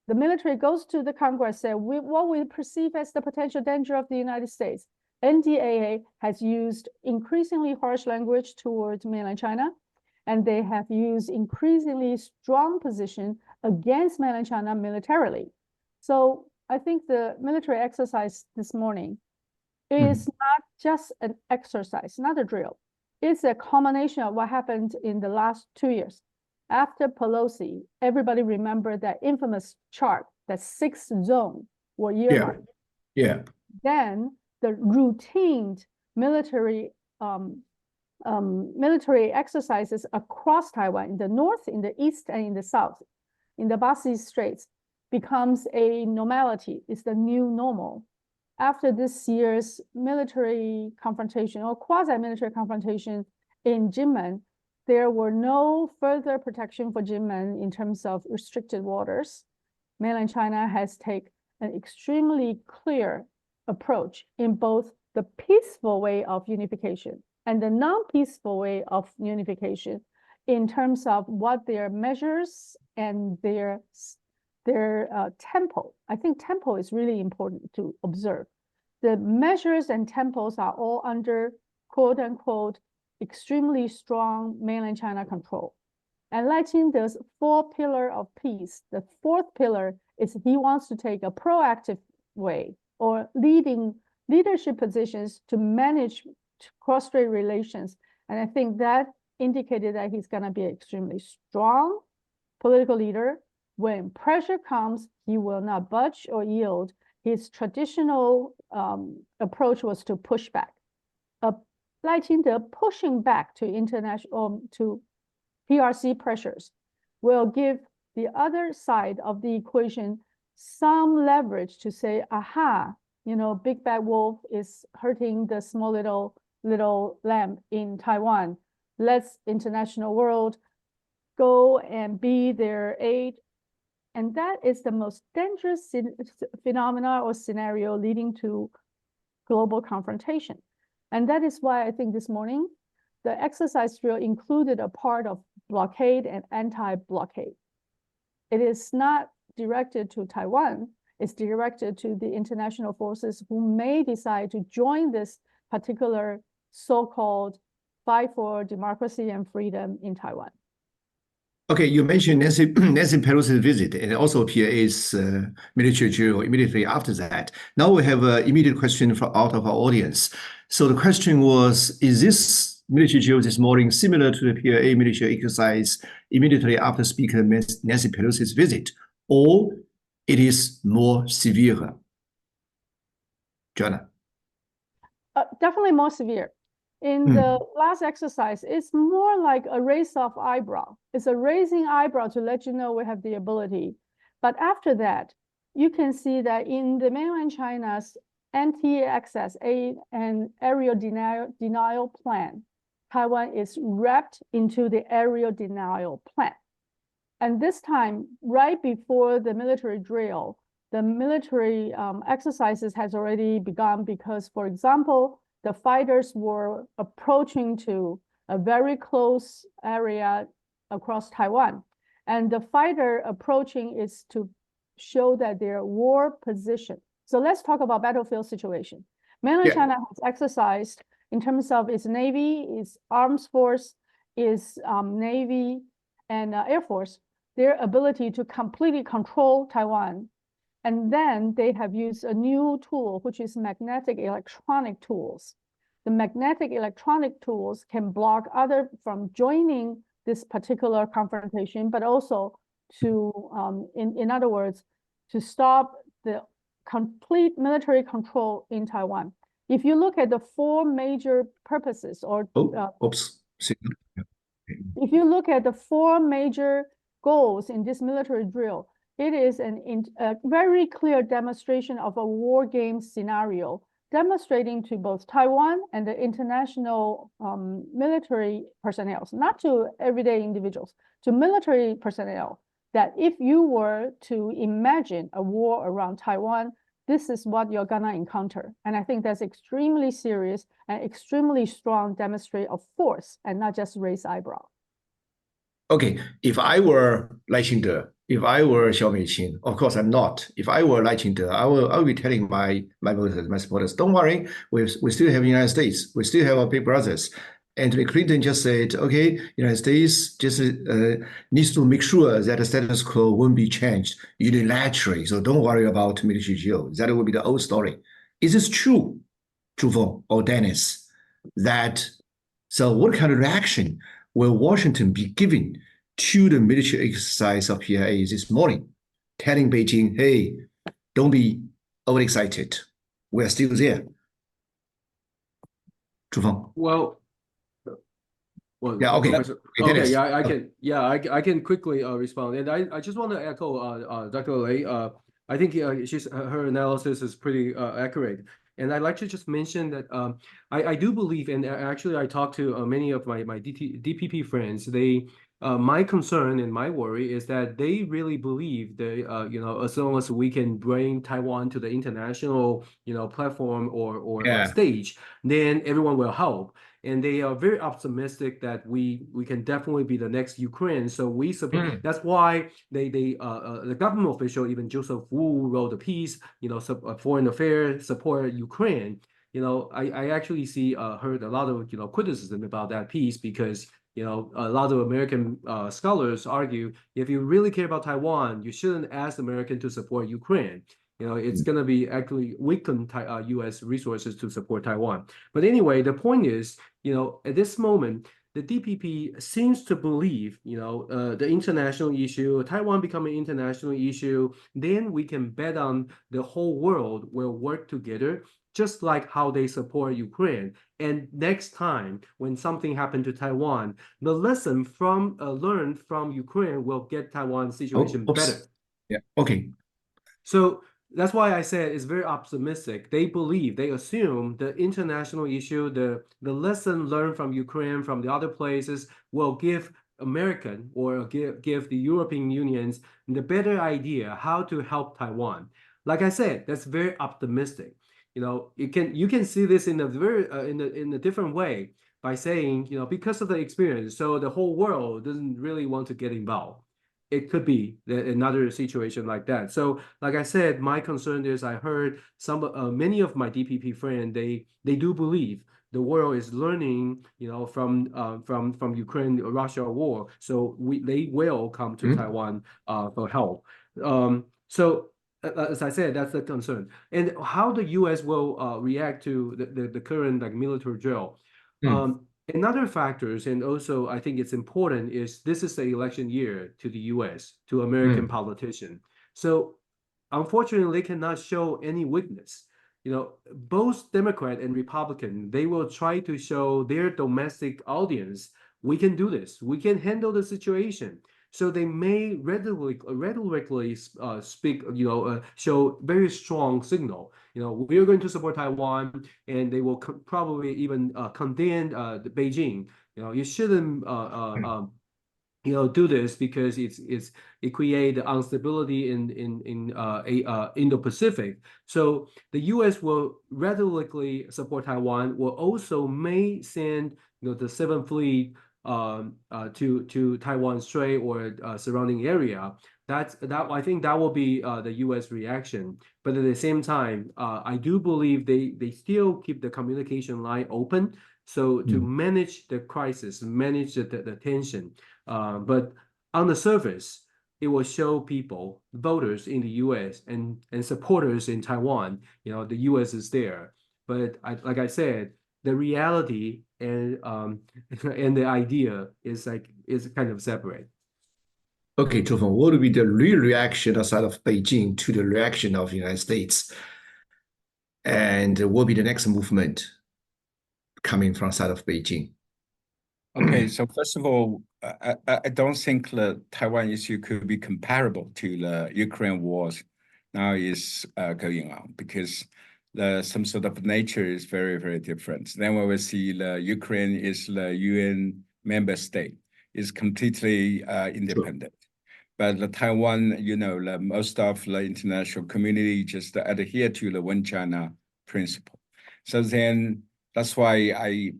the military goes to the Congress, say what we perceive as the potential danger of the United States, NDAA has used increasingly harsh language towards mainland China, and they have used increasingly strong position against mainland China militarily. So I think the military exercise this morning is not just an exercise, not a drill. It's a culmination of what happened in the last 2 years. After Pelosi, everybody remembered that infamous chart, that 6th zone were earmarked. Yeah. Then the routine military exercises across Taiwan, in the north, in the east, and in the south, in the Basi Straits, becomes a normality. It's the new normal. After this year's military confrontation or quasi-military confrontation in Jinmen, there were no further protection for Jinmen in terms of restricted waters. Mainland China has taken an extremely clear approach in both the peaceful way of unification and the non-peaceful way of unification in terms of what their measures and their tempo. I think tempo is really important to observe. The measures and tempos are all under, quote unquote, extremely strong mainland China control. And Lai Ching-te's 4-pillar of peace, the 4th pillar is he wants to take a proactive way or leadership positions to manage cross-strait relations. And I think that indicated that he's going to be an extremely strong political leader. When pressure comes, he will not budge or yield. His traditional approach was to push back. Lai Ching-te pushing back to international, to PRC pressures will give the other side of the equation some leverage to say, aha, big bad wolf is hurting the small little lamb in Taiwan. Let's international world go and be their aid. And that is the most dangerous phenomena or scenario leading to global confrontation. And that is why I think this morning, the exercise drill included a part of blockade and anti-blockade. it is not directed to Taiwan. It's directed to the international forces who may decide to join this particular so-called fight for democracy and freedom in Taiwan. Okay, you mentioned Nancy Pelosi's visit and also PAA's military drill immediately after that. Now we have an immediate question from out of our audience. So the question was, is this military drill this morning similar to the PAA military exercise immediately after Speaker Nancy Pelosi's visit, or it is more severe? Joanna? Definitely more severe. In the last exercise, it's more like a raise of eyebrow. It's a raising eyebrow to let you know we have the ability. But after that, you can see that in the mainland China's anti-access aid and aerial denial plan, Taiwan is wrapped into the aerial denial plan. And this time, right before the military drill, the military exercises has already begun because, for example, the fighters were approaching to a very close area across Taiwan. And the fighter approaching is to show that their war position. So let's talk about battlefield situation. Mainland China has exercised in terms of its Navy, its Armed Force, its Navy, and Air Force, their ability to completely control Taiwan. And then they have used a new tool, which is magnetic electronic tools. The magnetic electronic tools can block others from joining this particular confrontation, but also to, in other words, to stop the complete military control in Taiwan. If you look at the four major purposes, or if you look at the four major goals in this military drill, it is a very clear demonstration of a war game scenario, demonstrating to both Taiwan and the international military personnel, not to everyday individuals, to military personnel, that if you were to imagine a war around Taiwan, this is what you're gonna encounter. And I think that's extremely serious and extremely strong demonstration of force and not just raise eyebrow. Okay, if I were Lai Ching-te, if I were Xiao Meiqing, of course I'm not. If I were Lai Ching-te, I will be telling my voters, my supporters, don't worry, we still have the United States, we still have our big brothers. Anthony Clinton just said, okay, United States just needs to make sure that the status quo won't be changed unilaterally. So don't worry about military drill. That will be the old story. Is this true, Zhu Feng or Dennis? So what kind of reaction will Washington be giving to the military exercise of PIA this morning, telling Beijing, hey, don't be overexcited. We're still there. Zhu Feng. Well, yeah, okay. Okay, yeah, I can quickly respond, and I just want to echo Dr. Lei. I think her analysis is pretty accurate, and I'd like to just mention that I do believe, and actually I talked to many of my DPP friends. My concern and my worry is that they really believe that as long as we can bring Taiwan to the international platform or stage, then everyone will help. And they are very optimistic that we can definitely be the next Ukraine. So we support. That's why the government official, even Joseph Wu, wrote a piece. Foreign affairs support Ukraine. I actually heard a lot of criticism about that piece because a lot of American scholars argue if you really care about Taiwan, you shouldn't ask American to support Ukraine. It's going to be actually weaken U.S. resources to support Taiwan. But anyway, the point is, at this moment, the DPP seems to believe, the international issue, Taiwan becoming an international issue, then we can bet on the whole world will work together, just like how they support Ukraine. And next time, when something happened to Taiwan, the lesson learned from Ukraine will get Taiwan's situation better. Yeah. Okay. So that's why I said it's very optimistic. They assume the international issue, the lesson learned from Ukraine, from the other places, will give American or give the European Unions the better idea how to help Taiwan. Like I said, that's very optimistic. You can see this in a very in a different way by saying, because of the experience, so the whole world doesn't really want to get involved. it could be another situation like that. So, like I said, my concern is I heard many of my DPP friends, they do believe the world is learning, from Ukraine-Russia war. So they will come to Taiwan for help. So as I said, that's the concern. And how the U.S. will react to the current military drill. Another factors, and also I think it's important, is this is the election year to the U.S., to American politicians. So unfortunately, they cannot show any weakness. Both Democrat and Republican, they will try to show their domestic audience, we can do this, we can handle the situation. So they may rhetorically speak, show very strong signal. We are going to support Taiwan, and they will probably even condemn the Beijing. You shouldn't do this because it create instability in Indo-Pacific. So the U.S. will rhetorically support Taiwan. Will also may send the Seventh Fleet to Taiwan Strait or surrounding area. That I think that will be the U.S. reaction. But at the same time, I do believe they still keep the communication line open. So to manage the crisis, manage the tension. But on the surface, it will show people, voters in the U.S. and supporters in Taiwan, the U.S. is there. But like I said, the reality and the idea is kind of separate. Okay, Feng, what will be the real reaction outside of Beijing to the reaction of the United States? And what will be the next movement coming from outside of Beijing? Okay, so first of all, I don't think the Taiwan issue could be comparable to the Ukraine wars now is going on, because some sort of nature is very, very different. Then we will see the Ukraine is the UN member state, is completely independent. But the Taiwan, most of the international community just adhere to the one China principle. So then that's why I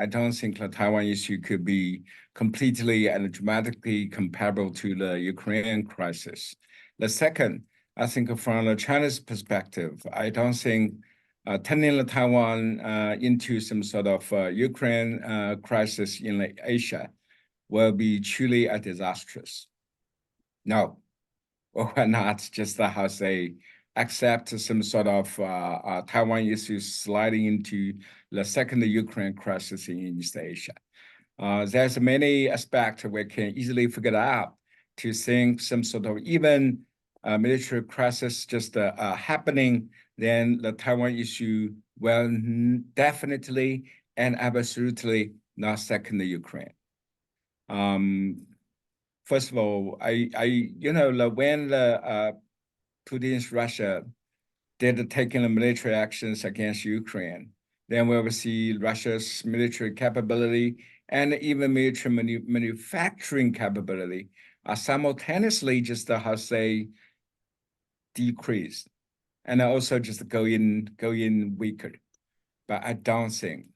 don't think the Taiwan issue could be completely and dramatically comparable to the Ukrainian crisis. The second, I think from the China's perspective, I don't think turning the Taiwan into some sort of Ukraine crisis in Asia will be truly a disastrous. No, we're not just how say accept some sort of Taiwan issues sliding into the second Ukraine crisis in East Asia. There's many aspects we can easily figure out to think some sort of even military crisis just happening, then the Taiwan issue will definitely and absolutely not second Ukraine. First of all, when the Putin's Russia did taking the military actions against Ukraine, then we will see Russia's military capability and even military manufacturing capability are simultaneously just decreased, and also just go in weaker. But I don't think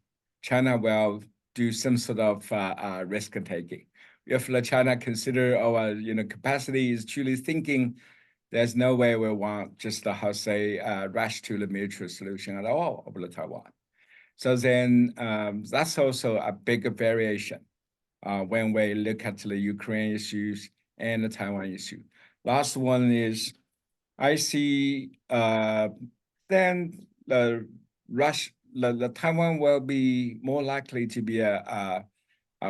China will do some sort of risk taking. If China consider our capacity is truly thinking, there's no way we want just rush to the military solution at all over Taiwan. So then that's also a big variation when we look at the Ukraine issues and the Taiwan issue. Last one is I see then the Taiwan will be more likely to be a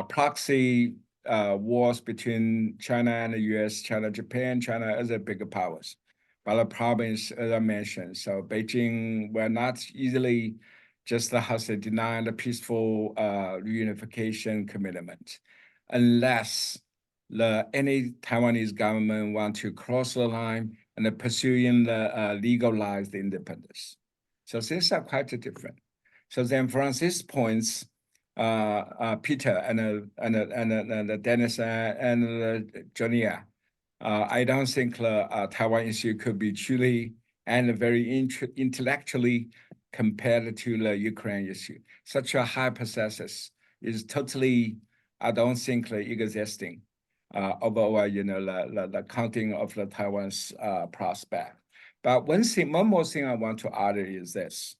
proxy wars between China and the US, China, Japan, China, other bigger powers. But the problem is, as I mentioned, so Beijing will not easily just deny the peaceful reunification commitment, unless any Taiwanese government want to cross the line and pursuing the legalized independence. So things are quite different. So then from these points, Peter and Dennis and Joanna, I don't think the Taiwan issue could be truly and very intellectually compared to the Ukraine issue. Such a hypothesis is totally, I don't think, existing. overall, the counting of the Taiwan's prospect. But one more thing I want to add is this.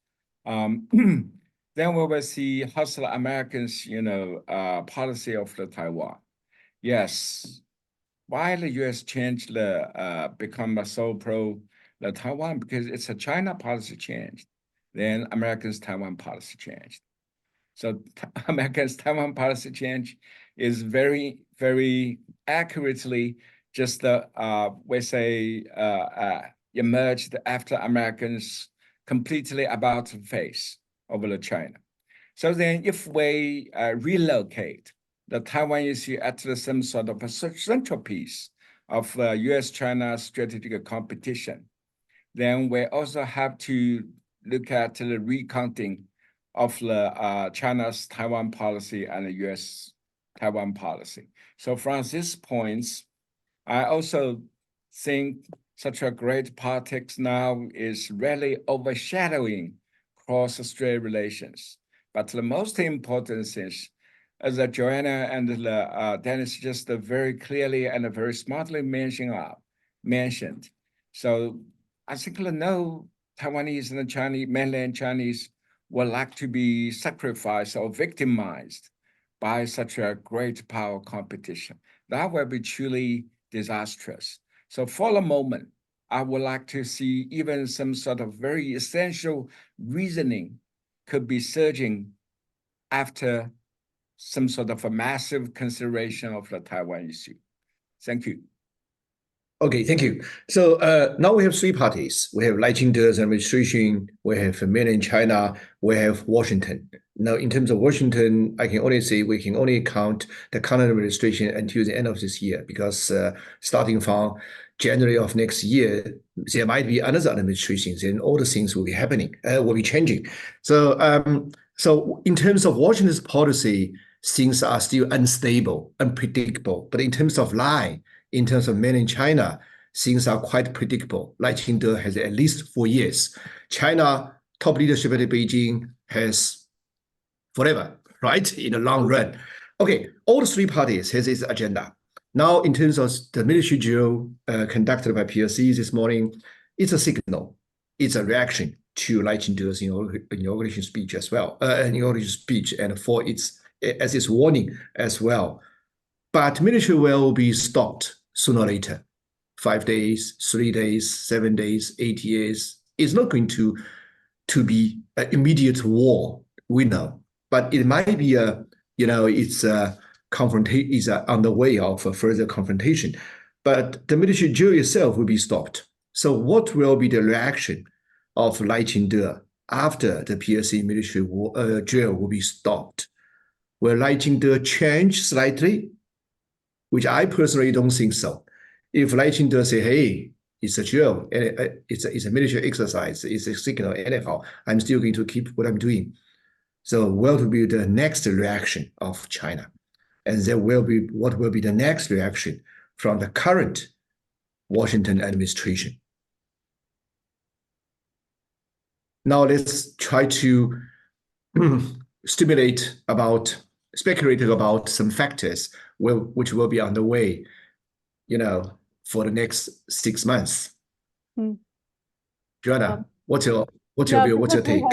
Then we will see hostile Americans, policy of the Taiwan. Yes, why the U.S. changed become so pro the Taiwan, because it's a China policy changed. Then Americans' Taiwan policy changed. So Americans' Taiwan policy change is very, very accurately just we say emerged after Americans completely about face over the China. So then if we relocate the Taiwan issue at some sort of a central piece of U.S.-China strategic competition, then we also have to look at the recounting of the China's Taiwan policy and the U.S. Taiwan policy. So from these points, I also think such a great politics now is really overshadowing cross-strait relations. But the most important thing is, as Joanna and Dennis just very clearly and very smartly mentioned. So I think no Taiwanese and Chinese, mainland Chinese would like to be sacrificed or victimized by such a great power competition. That will be truly disastrous. So for the moment, I would like to see even some sort of very essential reasoning could be surging after some sort of a massive consideration of the Taiwan issue. Thank you. Okay, thank you. So now we have three parties. We have Lai Ching-te's administration, we have mainland China, we have Washington. Now, in terms of Washington, I can only say we can only count the current administration until the end of this year, because starting from January of next year, there might be another administration, then all the things will be happening, will be changing. So, so in terms of Washington's policy, things are still unstable, unpredictable. But in terms of Lai, in terms of mainland China, things are quite predictable. Lai Ching-te has at least 4 years. China top leadership at Beijing has forever, right? In the long run. Okay, all the three parties has its agenda. Now, in terms of the military drill conducted by PLC this morning, it's a signal. It's a reaction to Lai Ching-te's inauguration speech as well, inauguration speech, and for its as its warning as well. But military will be stopped sooner or later. 5 days, 3 days, 7 days, 8 years. It's not going to be an immediate war, we know. But it might be it's a confrontation, is on the way of a further confrontation. But the military drill itself will be stopped. So what will be the reaction of Lai Ching-te after the PLC military drill will be stopped? Will Lai Ching-te change slightly? Which I personally don't think so. If Lai Ching-te say, hey, it's a drill, it's a military exercise, it's a signal anyhow, I'm still going to keep what I'm doing. So what will be the next reaction of China? And there will be, what will be the next reaction from the current Washington administration? Now let's try to speculate about some factors which will be on the way, for the next 6 months. Joanna, what's your view? What's your take?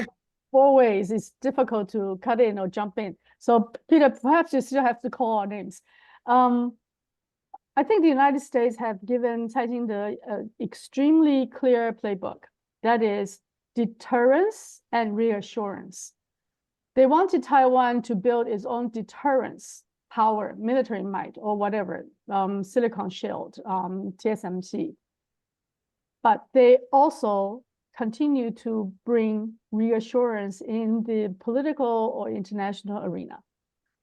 4 ways. It's difficult to cut in or jump in. So Peter, perhaps you still have to call our names. I think the United States have given Tsai Ing-wen an extremely clear playbook. That is deterrence and reassurance. They wanted Taiwan to build its own deterrence power, military might, or whatever, Silicon Shield, TSMC. But they also continue to bring reassurance in the political or international arena.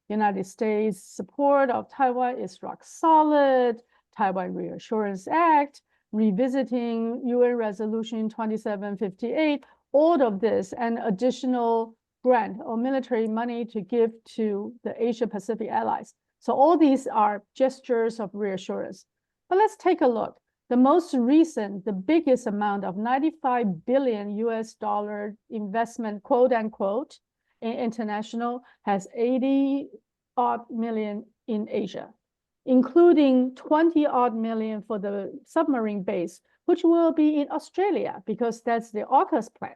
United States support of Taiwan is rock solid, Taiwan Reassurance Act, revisiting UN Resolution 2758, all of this, and additional grant or military money to give to the Asia Pacific allies. So all these are gestures of reassurance. But let's take a look. The most recent, the biggest amount of $95 billion US investment, quote unquote, in international has 80 odd million in Asia. including 20-odd million for the submarine base, which will be in Australia because that's the AUKUS plan.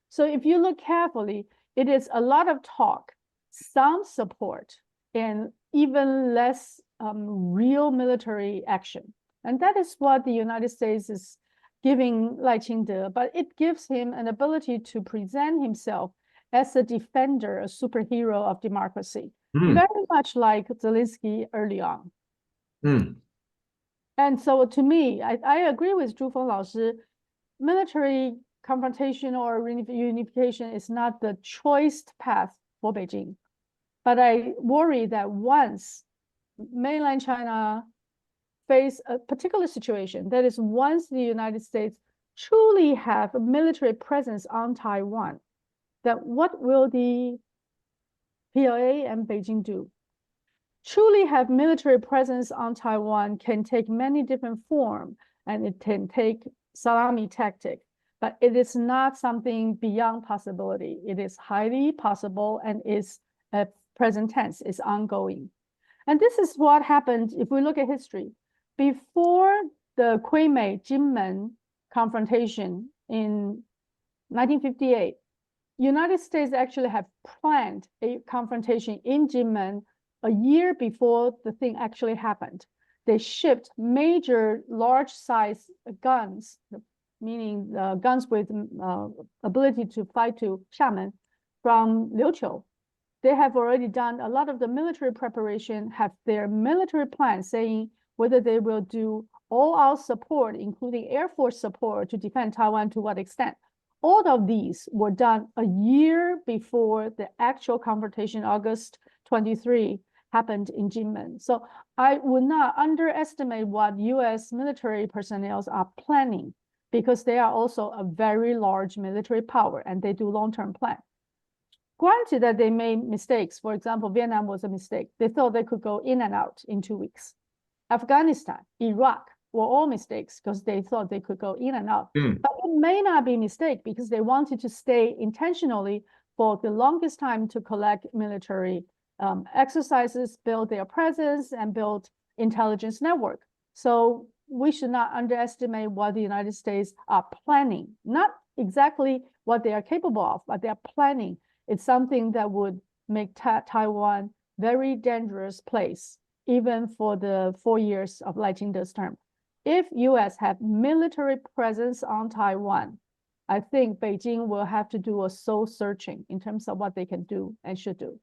So if you look carefully, it is a lot of talk, some support, and even less real military action. And that is what the United States is giving Lai Ching-te, but it gives him an ability to present himself as a defender, a superhero of democracy, very much like Zelensky early on. And so to me, I agree with Zhu Feng Laoshi, military confrontation or reunification is not the choiced path for Beijing. But I worry that once mainland China face a particular situation, that is once the United States truly have a military presence on Taiwan, that what will the PLA and Beijing do? Truly have military presence on Taiwan can take many different forms, and it can take salami tactic, but it is not something beyond possibility. It is highly possible and is a present tense, is ongoing. And this is what happened if we look at history. Before the Kinmen confrontation in 1958, United States actually have planned a confrontation in Kinmen a year before the thing actually happened. They shipped major large size guns, meaning guns with ability to fight to Xiamen from Lu-Chung. They have already done a lot of the military preparation, have their military plan saying whether they will do all out support, including Air Force support to defend Taiwan to what extent. All of these were done a year before the actual confrontation, August 23, happened in Kinmen. So I would not underestimate what US military personnel are planning, because they are also a very large military power and they do long-term plan. Granted that they made mistakes. For example, Vietnam was a mistake. They thought they could go in and out in 2 weeks. Afghanistan, Iraq were all mistakes because they thought they could go in and out. But it may not be a mistake because they wanted to stay intentionally for the longest time to collect military exercises, build their presence, and build intelligence network. So we should not underestimate what the United States are planning. Not exactly what they are capable of, but they are planning. It's something that would make Taiwan very dangerous place, even for the 4 years of Lai Ching-te's term. If US have military presence on Taiwan, I think Beijing will have to do a soul searching in terms of what they can do and should do.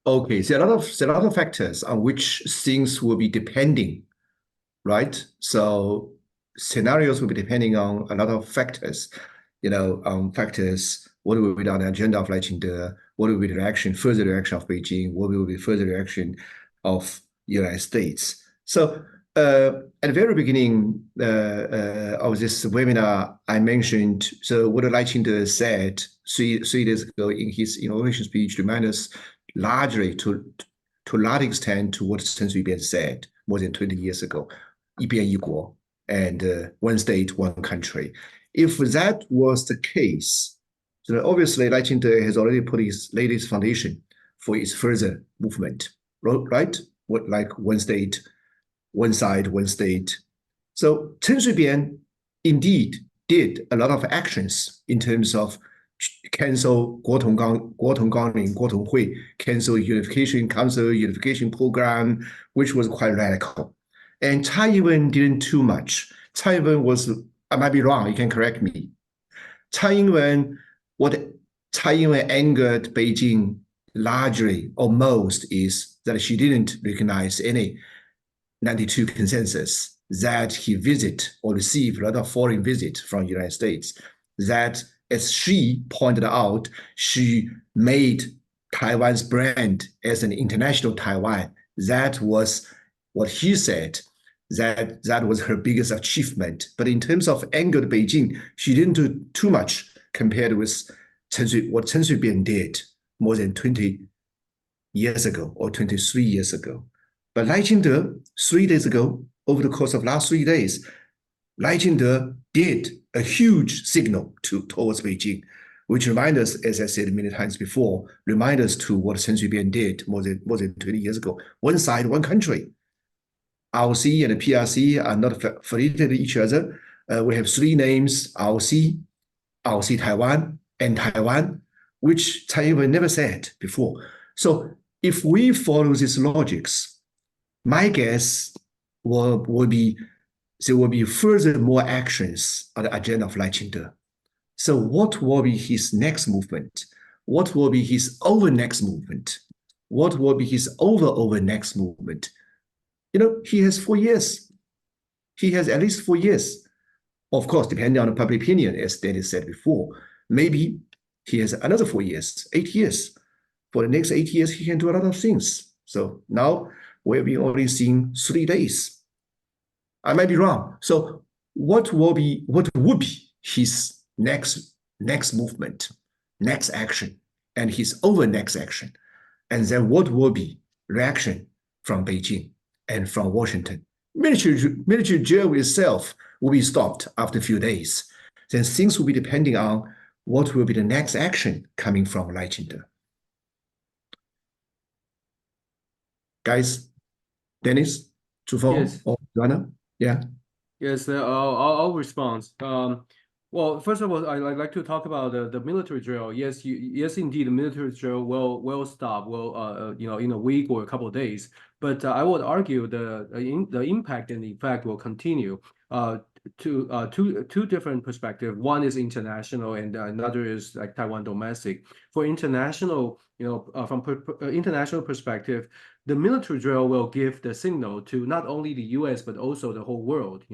Okay, there are a lot of factors on which things will be depending, right? So scenarios will be depending on a lot of factors, factors. What will be on the agenda of Lai Ching-te? What will be the reaction, further reaction of Beijing? What will be further reaction of United States? So at the very beginning of this webinar, I mentioned, so what Lai Ching-te said three days ago in his inauguration speech reminds us largely to a large extent to what Chen Shui-bian said more than 20 years ago, 一边一国 and one state, one country. If that was the case, so obviously Lai Ching-te has already put his latest foundation for its further movement, right? Like one state, one side, one state. So Chen Shui-bian indeed did a lot of actions in terms of cancel 国统纲领, 国统会, cancel unification council, unification program, which was quite radical. And Taiwan didn't too much. Taiwan was, I might be wrong, you can correct me. What Taiwan angered Beijing largely or most is that she didn't recognize any 92 consensus, that he visit or received a lot of foreign visits from the United States, that as she pointed out, she made Taiwan's brand as an international Taiwan. That was what he said, that was her biggest achievement. But in terms of angered Beijing, she didn't do too much compared with what Chen Shui-bian did more than 20 years ago or 23 years ago. But Lai Ching-te, 3 days ago, over the course of last 3 days, Lai Ching-te did a huge signal towards Beijing, which reminds us, as I said many times before, remind us to what Chen Shui-bian did more than 20 years ago. One side, one country. ROC and the PRC are not affiliated with each other. We have three names: ROC, ROC Taiwan, and Taiwan, which Taiwan never said before. So if we follow these logics, my guess will be there will be further more actions on the agenda of Lai Ching-te. So what will be his next movement? What will be his over next movement? What will be his over next movement? You know, he has 4 years. He has at least 4 years. Of course, depending on the public opinion, as Dennis said before, maybe he has another 4 years, 8 years. For the next 8 years, he can do a lot of things. So now we've been only seeing 3 days. I might be wrong. So what would be his next movement, next action, and his over next action? And then what will be reaction from Beijing and from Washington? Military jail itself will be stopped after a few days. Then things will be depending on what will be the next action coming from Lai Ching-te. Guys, Dennis, Feng, Yes. or Joanna? Yeah. Yes, I'll respond. Well, first of all, I'd like to talk about the military drill. Yes, yes, indeed, the military drill will stop. In a week or a couple of days. But I would argue the impact and the effect will continue. Two different perspectives. One is international, and another is like Taiwan domestic. For international, from international perspective, the military drill will give the signal to not only the U.S. but also the whole world.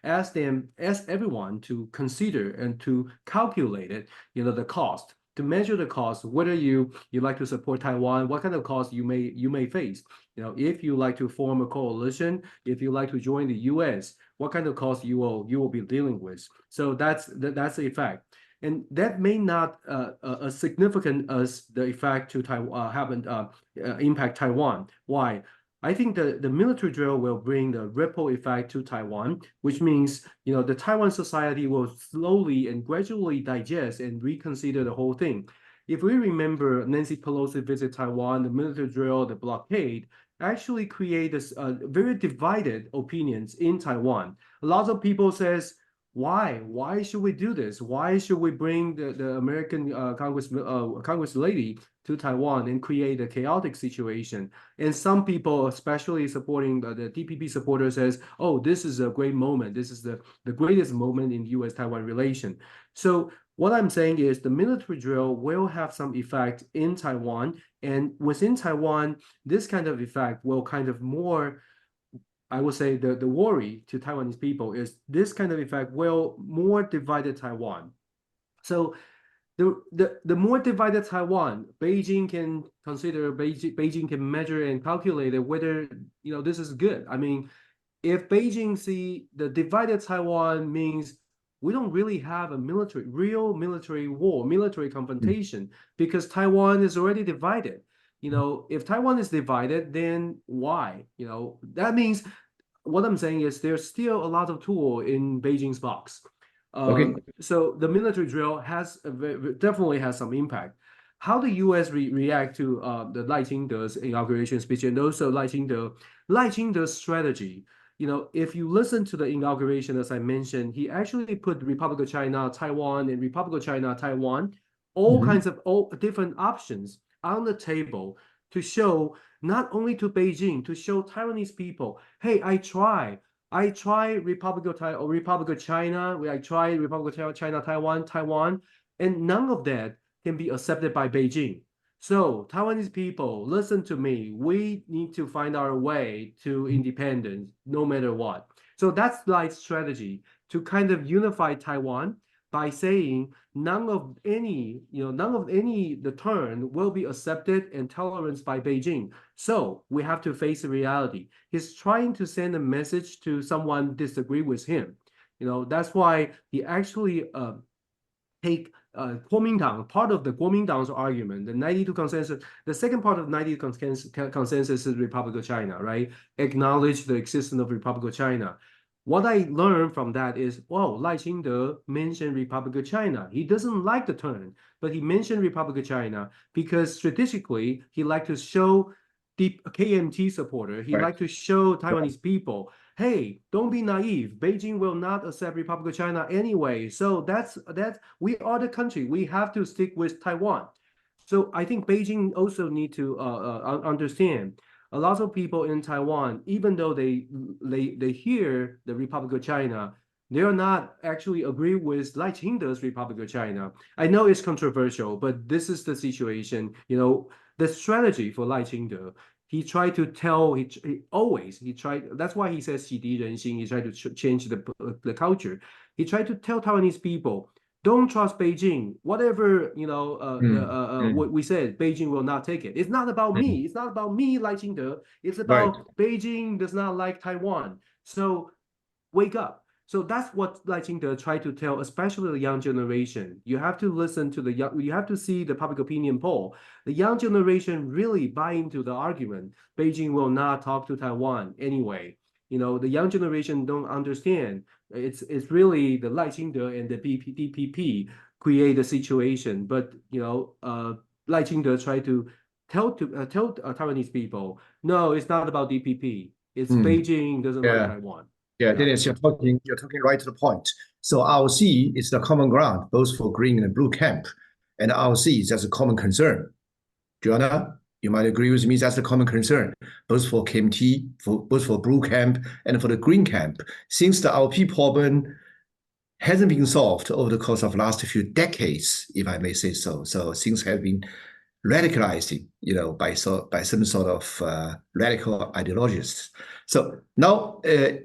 Ask everyone to consider and to calculate it. The cost, to measure the cost, whether you like to support Taiwan, what kind of cost you may face. If you like to form a coalition, if you like to join the U.S., what kind of cost you will be dealing with. So that's the effect. And that may not as significant as the effect to Taiwan impact Taiwan. Why? I think the military drill will bring the ripple effect to Taiwan, which means the Taiwan society will slowly and gradually digest and reconsider the whole thing. If we remember Nancy Pelosi visit Taiwan, the military drill, the blockade actually create this very divided opinions in Taiwan. A lot of people says, why should we do this? Why should we bring the American Congress lady to Taiwan and create a chaotic situation? And some people, especially supporting the DPP supporters, says, oh, this is a great moment. This is the greatest moment in U.S.-Taiwan relation. So what I'm saying is the military drill will have some effect in Taiwan, and within Taiwan, this kind of effect will kind of more, I would say the worry to Taiwanese people is this kind of effect will more divided Taiwan. So the more divided Taiwan, Beijing can consider, Beijing can measure and calculate whether this is good. I mean, if Beijing see the divided Taiwan means we don't really have a real military war, military confrontation, because Taiwan is already divided. If Taiwan is divided, then why? That means what I'm saying is there's still a lot of tool in Beijing's box. Okay. So the military drill definitely has some impact. How the U.S. react to the Lai Ching-te's inauguration speech, and also Lai Ching-te's strategy. If you listen to the inauguration, as I mentioned, he actually put Republic of China, Taiwan, and Republic of China, Taiwan, all kinds of different options on the table to show not only to Beijing, to show Taiwanese people, hey, I try Republic of China, I tried Republic of China, Taiwan, and none of that can be accepted by Beijing. So Taiwanese people, listen to me. We need to find our way to independence, no matter what. So that's Lai's strategy, to kind of unify Taiwan by saying none of the turn will be accepted and toleranced by Beijing. So we have to face the reality. He's trying to send a message to someone disagree with him. That's why he actually take Kuomintang, part of the Kuomintang's argument, the 92 consensus, the second part of 92 consensus is Republic of China, right? Acknowledge the existence of Republic of China. What I learned from that is, Lai Ching-te mentioned Republic of China. He doesn't like the term, but he mentioned Republic of China because strategically, he liked to show KMT supporter. He like to show Taiwanese people, hey, don't be naive. Beijing will not accept Republic of China anyway. So that's we are the country. We have to stick with Taiwan. So I think Beijing also need to understand a lot of people in Taiwan, even though they hear the Republic of China, they are not actually agree with Lai Ching-te's Republic of China. I know it's controversial, but this is the situation. You know, the strategy for Lai Ching-te, he tried to tell, he tried, that's why he says 洗涤人心, he tried to change the culture. He tried to tell Taiwanese people, don't trust Beijing. Whatever, you know, what we said, Beijing will not take it. It's not about me. It's not about me, Lai Ching-te. It's about Beijing does not like Taiwan. So wake up. So that's what Lai Ching-te tried to tell, especially the young generation. You have to listen to the young, you have to see the public opinion poll. The young generation really buy into the argument. Beijing will not talk to Taiwan anyway. You know, the young generation don't understand. It's really the Lai Ching-te and the DPP create the situation. But, you know, Lai Ching-te tried to tell Taiwanese people, no, it's not about DPP. It's Beijing doesn't like Taiwan. Yeah, Dennis, you're talking right to the point. So ROC is the common ground, both for green and blue camp. And ROC is just a common concern. Joanna, you might agree with me, that's a common concern, both for KMT, both for blue camp and for the green camp. Since the RP problem hasn't been solved over the course of the last few decades, if I may say so. So things have been radicalized, you know, by some sort of radical ideologists. So now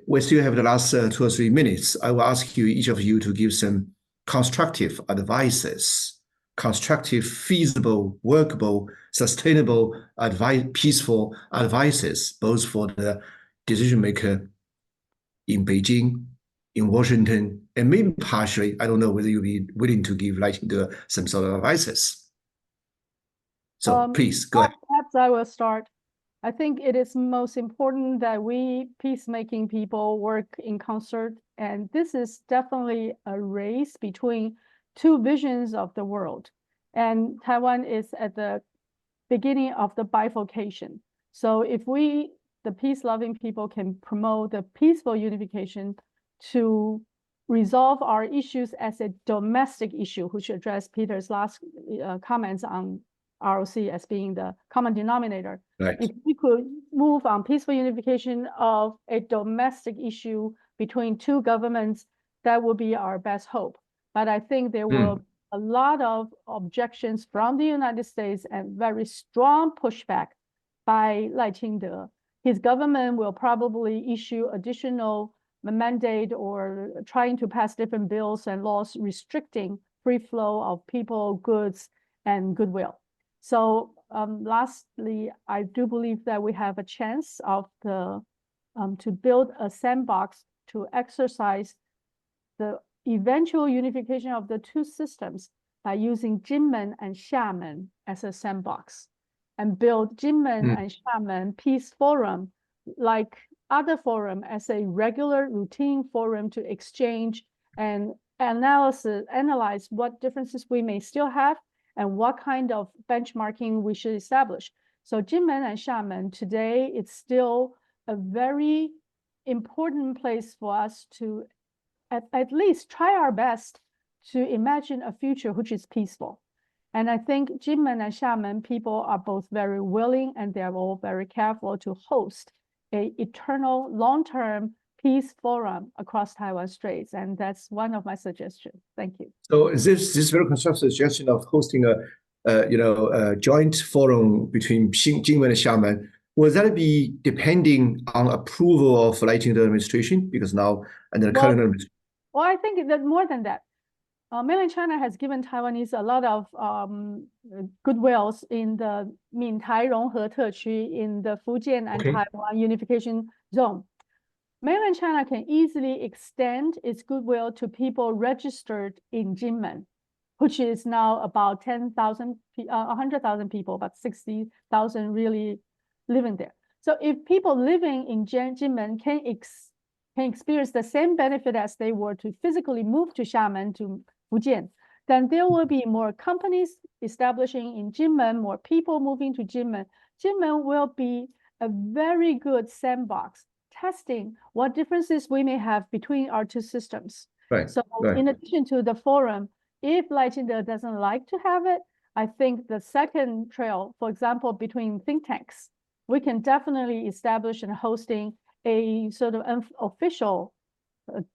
we still have the last 2 or 3 minutes. I will ask you, each of you, to give some constructive advices, constructive, feasible, workable, sustainable advice, peaceful advices, both for the decision maker in Beijing, in Washington, and maybe partially, I don't know whether you'll be willing to give like some sort of advices. So please go ahead. Perhaps I will start. I think it is most important that we peacemaking people work in concert. And this is definitely a race between two visions of the world. And Taiwan is at the beginning of the bifurcation. So if we, the peace-loving people, can promote the peaceful unification to resolve our issues as a domestic issue, which addressed Peter's last comments on ROC as being the common denominator. Right. If we could move on peaceful unification of a domestic issue between two governments, that would be our best hope. But I think there will be a lot of objections from the United States and very strong pushback by Lai Ching-te. His government will probably issue additional mandate or trying to pass different bills and laws restricting free flow of people, goods, and goodwill. So lastly, I do believe that we have a chance of to build a sandbox to exercise the eventual unification of the two systems by using Jinmen and Xiamen as a sandbox, and build Jinmen and Xiamen Peace Forum like other forum as a regular routine forum to exchange and analyze what differences we may still have and what kind of benchmarking we should establish. So Jinmen and Xiamen today, it's still a very important place for us to at least try our best to imagine a future which is peaceful. And I think Jinmen and Xiamen people are both very willing and they're all very careful to host an eternal long-term peace forum across Taiwan Straits. And that's one of my suggestions. Thank you. So is this very constructive suggestion of hosting a joint forum between Jinmen and Xiamen, will that be depending on approval of Lai Ching-te administration? Because now under the current administration. Well, I think that more than that. Mainland China has given Taiwanese a lot of goodwills in the Mintai Ronghe Tequ, in the Fujian and Taiwan unification zone. Mainland China can easily extend its goodwill to people registered in Jinmen, which is now about 100,000 people, about 60,000 really living there. So if people living in Jinmen can experience the same benefit as they were to physically move to Xiamen, to Fujian, then there will be more companies establishing in Jinmen, more people moving to Jinmen. Jingmen will be a very good sandbox testing what differences we may have between our two systems. Right. So in addition to the forum, if Lai Ching-te doesn't like to have it, I think the second trail, for example, between think tanks, we can definitely establish and hosting a sort of unofficial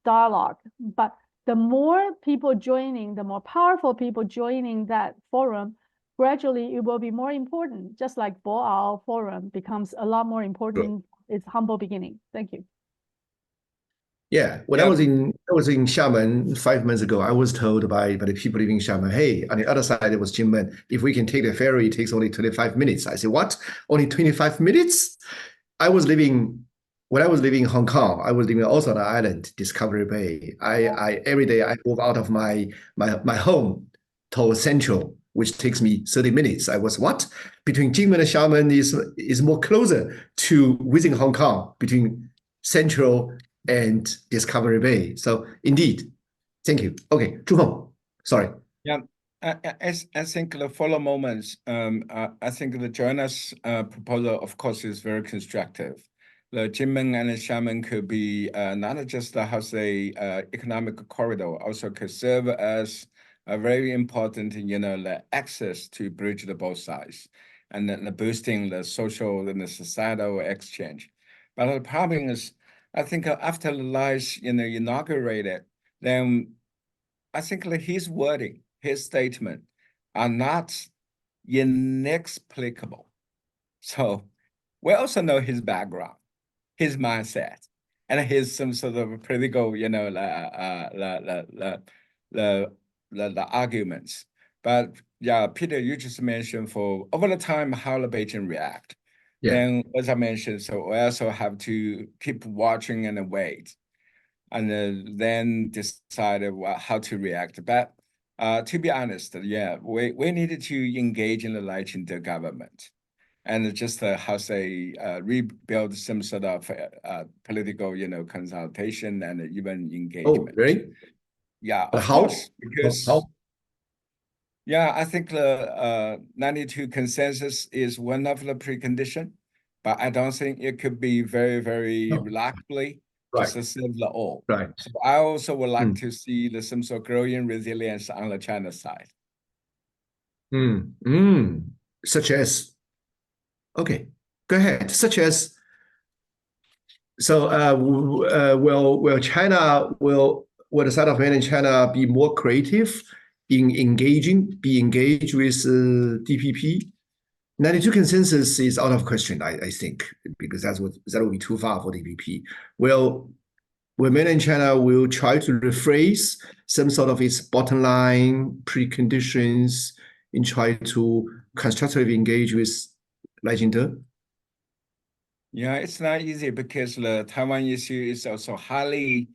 dialogue. But the more people joining, the more powerful people joining that forum, gradually it will be more important, just like Boao Forum becomes a lot more important in its humble beginning. Thank you. Yeah, when I was in Xiamen 5 months ago, I was told by the people living in Xiamen, hey, on the other side there was Jingmen. If we can take the ferry, it takes only 25 minutes. I said, what? Only 25 minutes? When I was living in Hong Kong, I was living also on an island, Discovery Bay. I every day I move out of my home towards Central, which takes me 30 minutes. I was what? Between Jingmen and Xiamen is more closer to within Hong Kong, between Central and Discovery Bay. So indeed, thank you. Okay, Zhu Hong, sorry. Yeah, I think the follow moments, I think the Joanna's proposal, of course, is very constructive. The Jingmen and Xiamen could be not just the economic corridor, also could serve as a very important, the access to bridge the both sides and then the boosting the social and the societal exchange. But the problem is, I think after Lai's inaugurated, then I think that his wording, his statement are not inexplicable. So we also know his background, his mindset, and his some sort of political, the arguments. But yeah, Peter, you just mentioned for over the time how the Beijing react. Yeah. Then, as I mentioned, so we also have to keep watching and wait, and then decide how to react. But to be honest, yeah, we needed to engage in the Lai Ching-te government, and just rebuild some sort of political, consultation and even engagement. Oh, really? Yeah, of course, because. Yeah, I think the 92 consensus is one of the precondition, but I don't think it could be very, very reluctantly just to serve the all. Right. So I also would like to see some sort of growing resilience on the China side. Such as, okay, go ahead. Such as, so will China, will the side of mainland China be more creative in be engaged with DPP? 92 consensus is out of question, I think, because that would be too far for DPP. Well, mainland China will try to rephrase some sort of its bottom line preconditions in trying to constructively engage with Lai Ching-te? Yeah, it's not easy because the Taiwan issue is also highly,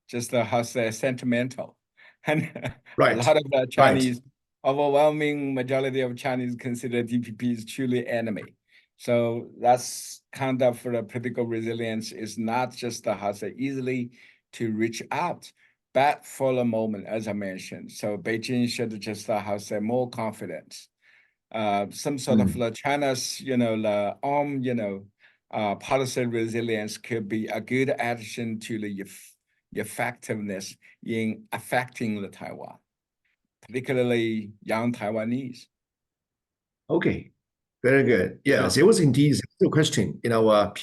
just sentimental. And a lot of the Chinese, overwhelming majority of Chinese consider DPP as truly enemy. So that's kind of the political resilience is not just easily to reach out, but for the moment, as I mentioned. So Beijing should just have more confidence. Some sort of the China's, the policy resilience could be a good addition to the effectiveness in affecting the Taiwan, particularly young Taiwanese. Okay, very good. Yeah, there was indeed a question in our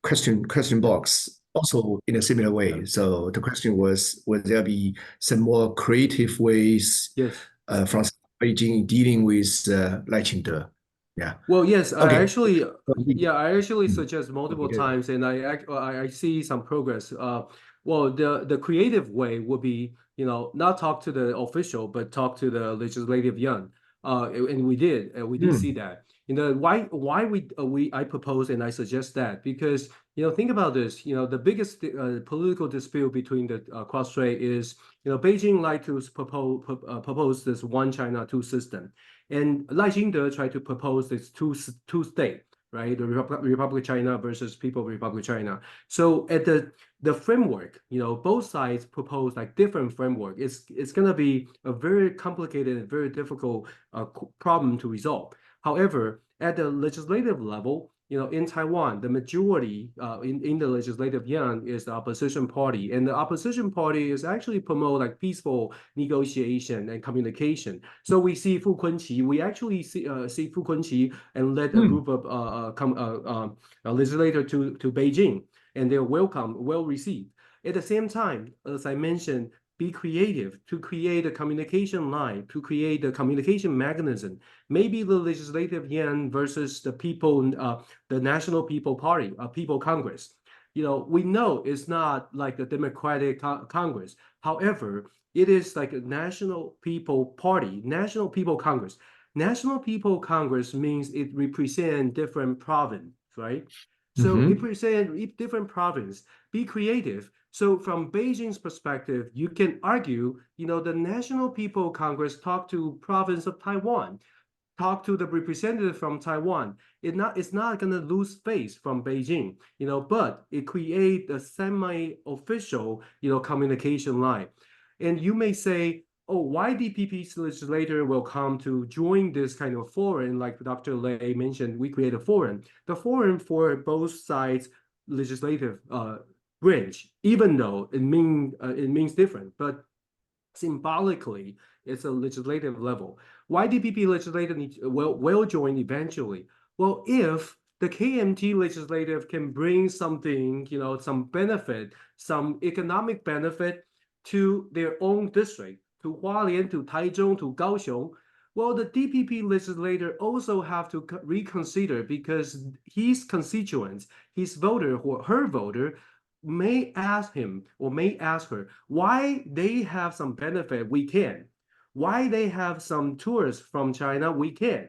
question box, also in a similar way. So the question was, would there be some more creative ways from Beijing dealing with Lai Ching-te? Yeah. Well, yes, okay. I actually suggest multiple times, and I see some progress. Well, the creative way would be, not talk to the official, but talk to the legislative Yuan. And we did see that. Why I propose and I suggest that because think about this. The biggest political dispute between the Cross-Strait is Beijing like to propose this one China two system, and Lai Ching-te tried to propose this two state, right? The Republic of China versus People of Republic of China. So at the framework, both sides propose like different framework. It's going to be a very complicated and very difficult problem to resolve. However, at the legislative level, in Taiwan, the majority in the legislative yuan is the opposition party, and the opposition party is actually promote like peaceful negotiation and communication. So we see Fu Kunqi, we actually see Fu Kunqi and led a group of legislators to Beijing, and they're well received. At the same time, as I mentioned, be creative to create a communication line, to create a communication mechanism. Maybe the legislative yuan versus the people, the National People Party, People Congress. We know it's not like the Democratic Congress. However, it is like a National People Party, National People Congress. National People Congress means it represents different province, right? So it represents different province. Be creative. So from Beijing's perspective, you can argue, the National People Congress talk to province of Taiwan, talk to the representative from Taiwan. It's not going to lose face from Beijing, but it create a semi-official, communication line. And you may say, oh, why DPP's legislator will come to join this kind of forum, like Dr. Lei mentioned, we create a forum. The forum for both sides legislative branch, even though it means different, but symbolically, it's a legislative level. Why DPP legislator will join eventually? Well, if the KMT legislative can bring something, some benefit, some economic benefit to their own district, to Hualien, to Taichung, to Kaohsiung, well, the DPP legislator also have to reconsider, because his constituents, his voter or her voter, may ask him or may ask her why they have some benefit we can, why they have some tourists from China we can.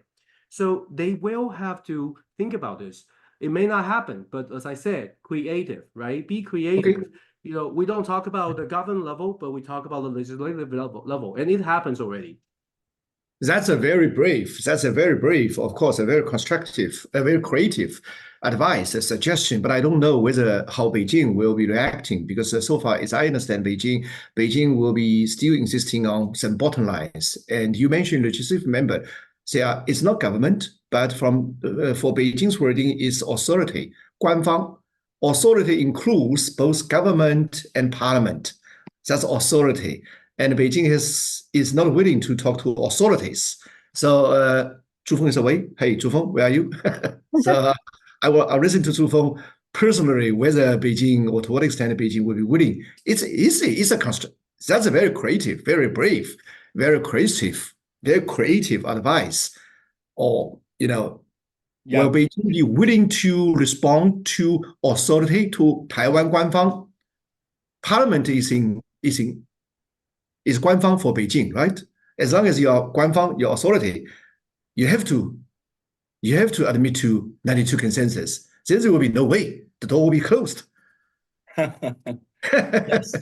So they will have to think about this. It may not happen, but as I said, creative, right? Be creative. Okay. We don't talk about the government level, but we talk about the legislative level, and it happens already. That's a very brave, of course, a very constructive, a very creative advice, a suggestion, but I don't know how Beijing will be reacting, because so far as I understand, Beijing will be still insisting on some bottom lines. And you mentioned legislative member, it's not government, but for Beijing's wording is authority, 官方. Authority includes both government and parliament. That's authority. And Beijing is not willing to talk to authorities. So Zhu Feng is away. Hey, Zhu Feng, where are you? So I'll listen to Zhu Feng personally, whether Beijing, or to what extent Beijing will be willing. It's a construct. That's a very creative, very brave, very creative advice. Or, will Beijing be willing to respond to authority, to Taiwan 官方? Parliament is 官方 for Beijing, right? As long as you're 官方, your authority, you have to admit to 92 consensus. Then there will be no way. The door will be closed. Yes.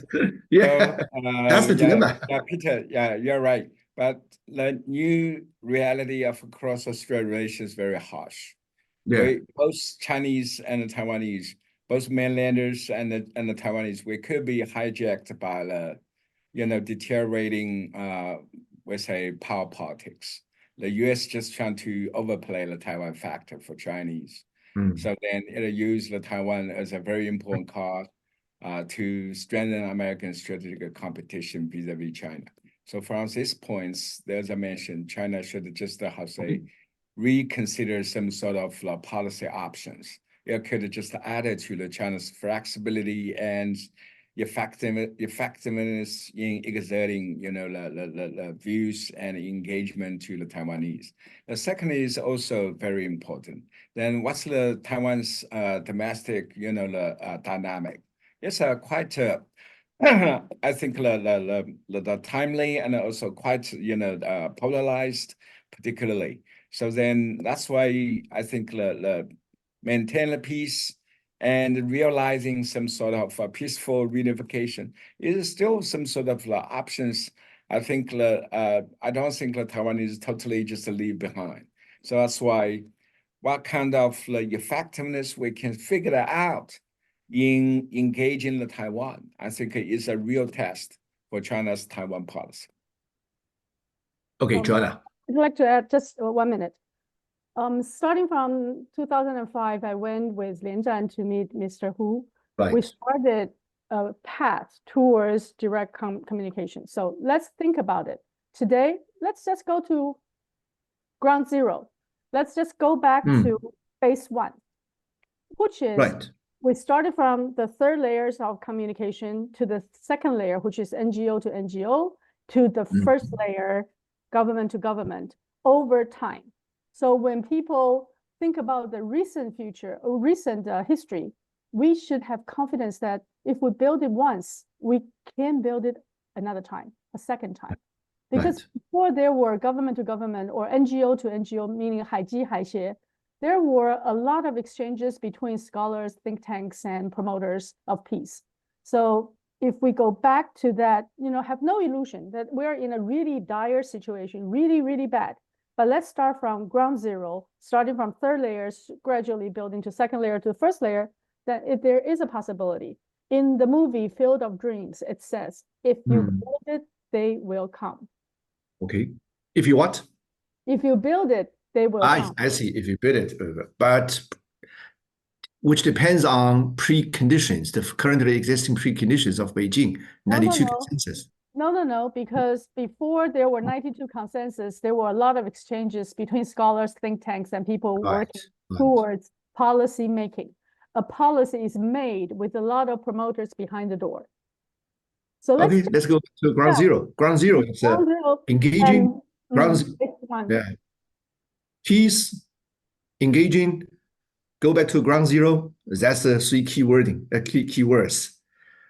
Yeah. So, that's the dilemma. Yeah, Peter, you're right. But the new reality of cross-strait relations is very harsh. Yeah. Both Chinese and the Taiwanese, both mainlanders and the Taiwanese, we could be hijacked by the deteriorating, we say, power politics. The U.S. just trying to overplay the Taiwan factor for Chinese. So then it used the Taiwan as a very important card to strengthen American strategic competition vis-a-vis China. So from these points, as I mentioned, China should just, reconsider some sort of policy options. It could just add to the China's flexibility and effectiveness in exerting, the views and engagement to the Taiwanese. The second is also very important. Then what's the Taiwan's domestic, dynamic? It's quite, I think, the timely and also quite, polarized, particularly. So then that's why I think the maintain the peace and realizing some sort of peaceful reunification is still some sort of options. I think I don't think Taiwan is totally just leave behind. So that's why what kind of effectiveness we can figure out in engaging the Taiwan. I think it is a real test for China's Taiwan policy. Okay, Joanna. I'd like to add just 1 minute. Starting from 2005, I went with Lian Zhan to meet Mr. Hu. Right. We started a path towards direct communication. So let's think about it. Today, let's just go to ground zero. Let's just go back to phase 1, which is we started from the 3rd layers of communication to the 2nd layer, which is NGO to NGO, to the 1st layer, government to government, over time. So when people think about the recent future or recent history, we should have confidence that if we build it once, we can build it another time, a second time. Because before there were government to government or NGO to NGO, meaning 海基海协, there were a lot of exchanges between scholars, think tanks, and promoters of peace. So if we go back to that, have no illusion that we're in a really dire situation, really, really bad. But let's start from ground zero, starting from 3rd layers, gradually building to 2nd layer to the 1st layer, that if there is a possibility. In the movie Field of Dreams, it says, if you build it, they will come. Okay. If you what? If you build it, they will come. I see. If you build it, but which depends on preconditions, the currently existing preconditions of Beijing, 92 consensus. No, because before there were 92 consensus, there were a lot of exchanges between scholars, think tanks, and people working towards policy making. A policy is made with a lot of promoters behind the door. So let's go to ground zero. Ground zero is engaging, peace, engaging, go back to ground zero. That's the 3 key words.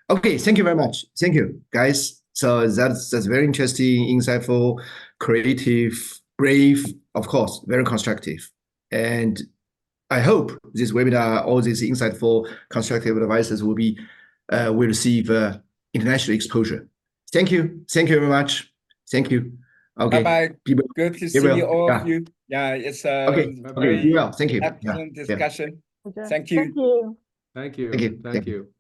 Okay, thank you very much. Thank you, guys. So that's very interesting, insightful, creative, brave, of course, very constructive. And I hope this webinar, all these insightful, constructive advices will receive international exposure. Thank you. Thank you very much. Thank you. Okay. Bye-bye. Good to see all of you. Yeah, it's okay. Be well. Thank you. Excellent discussion. Okay. Thank you. Thank you. Thank you. Thank you. Thank you.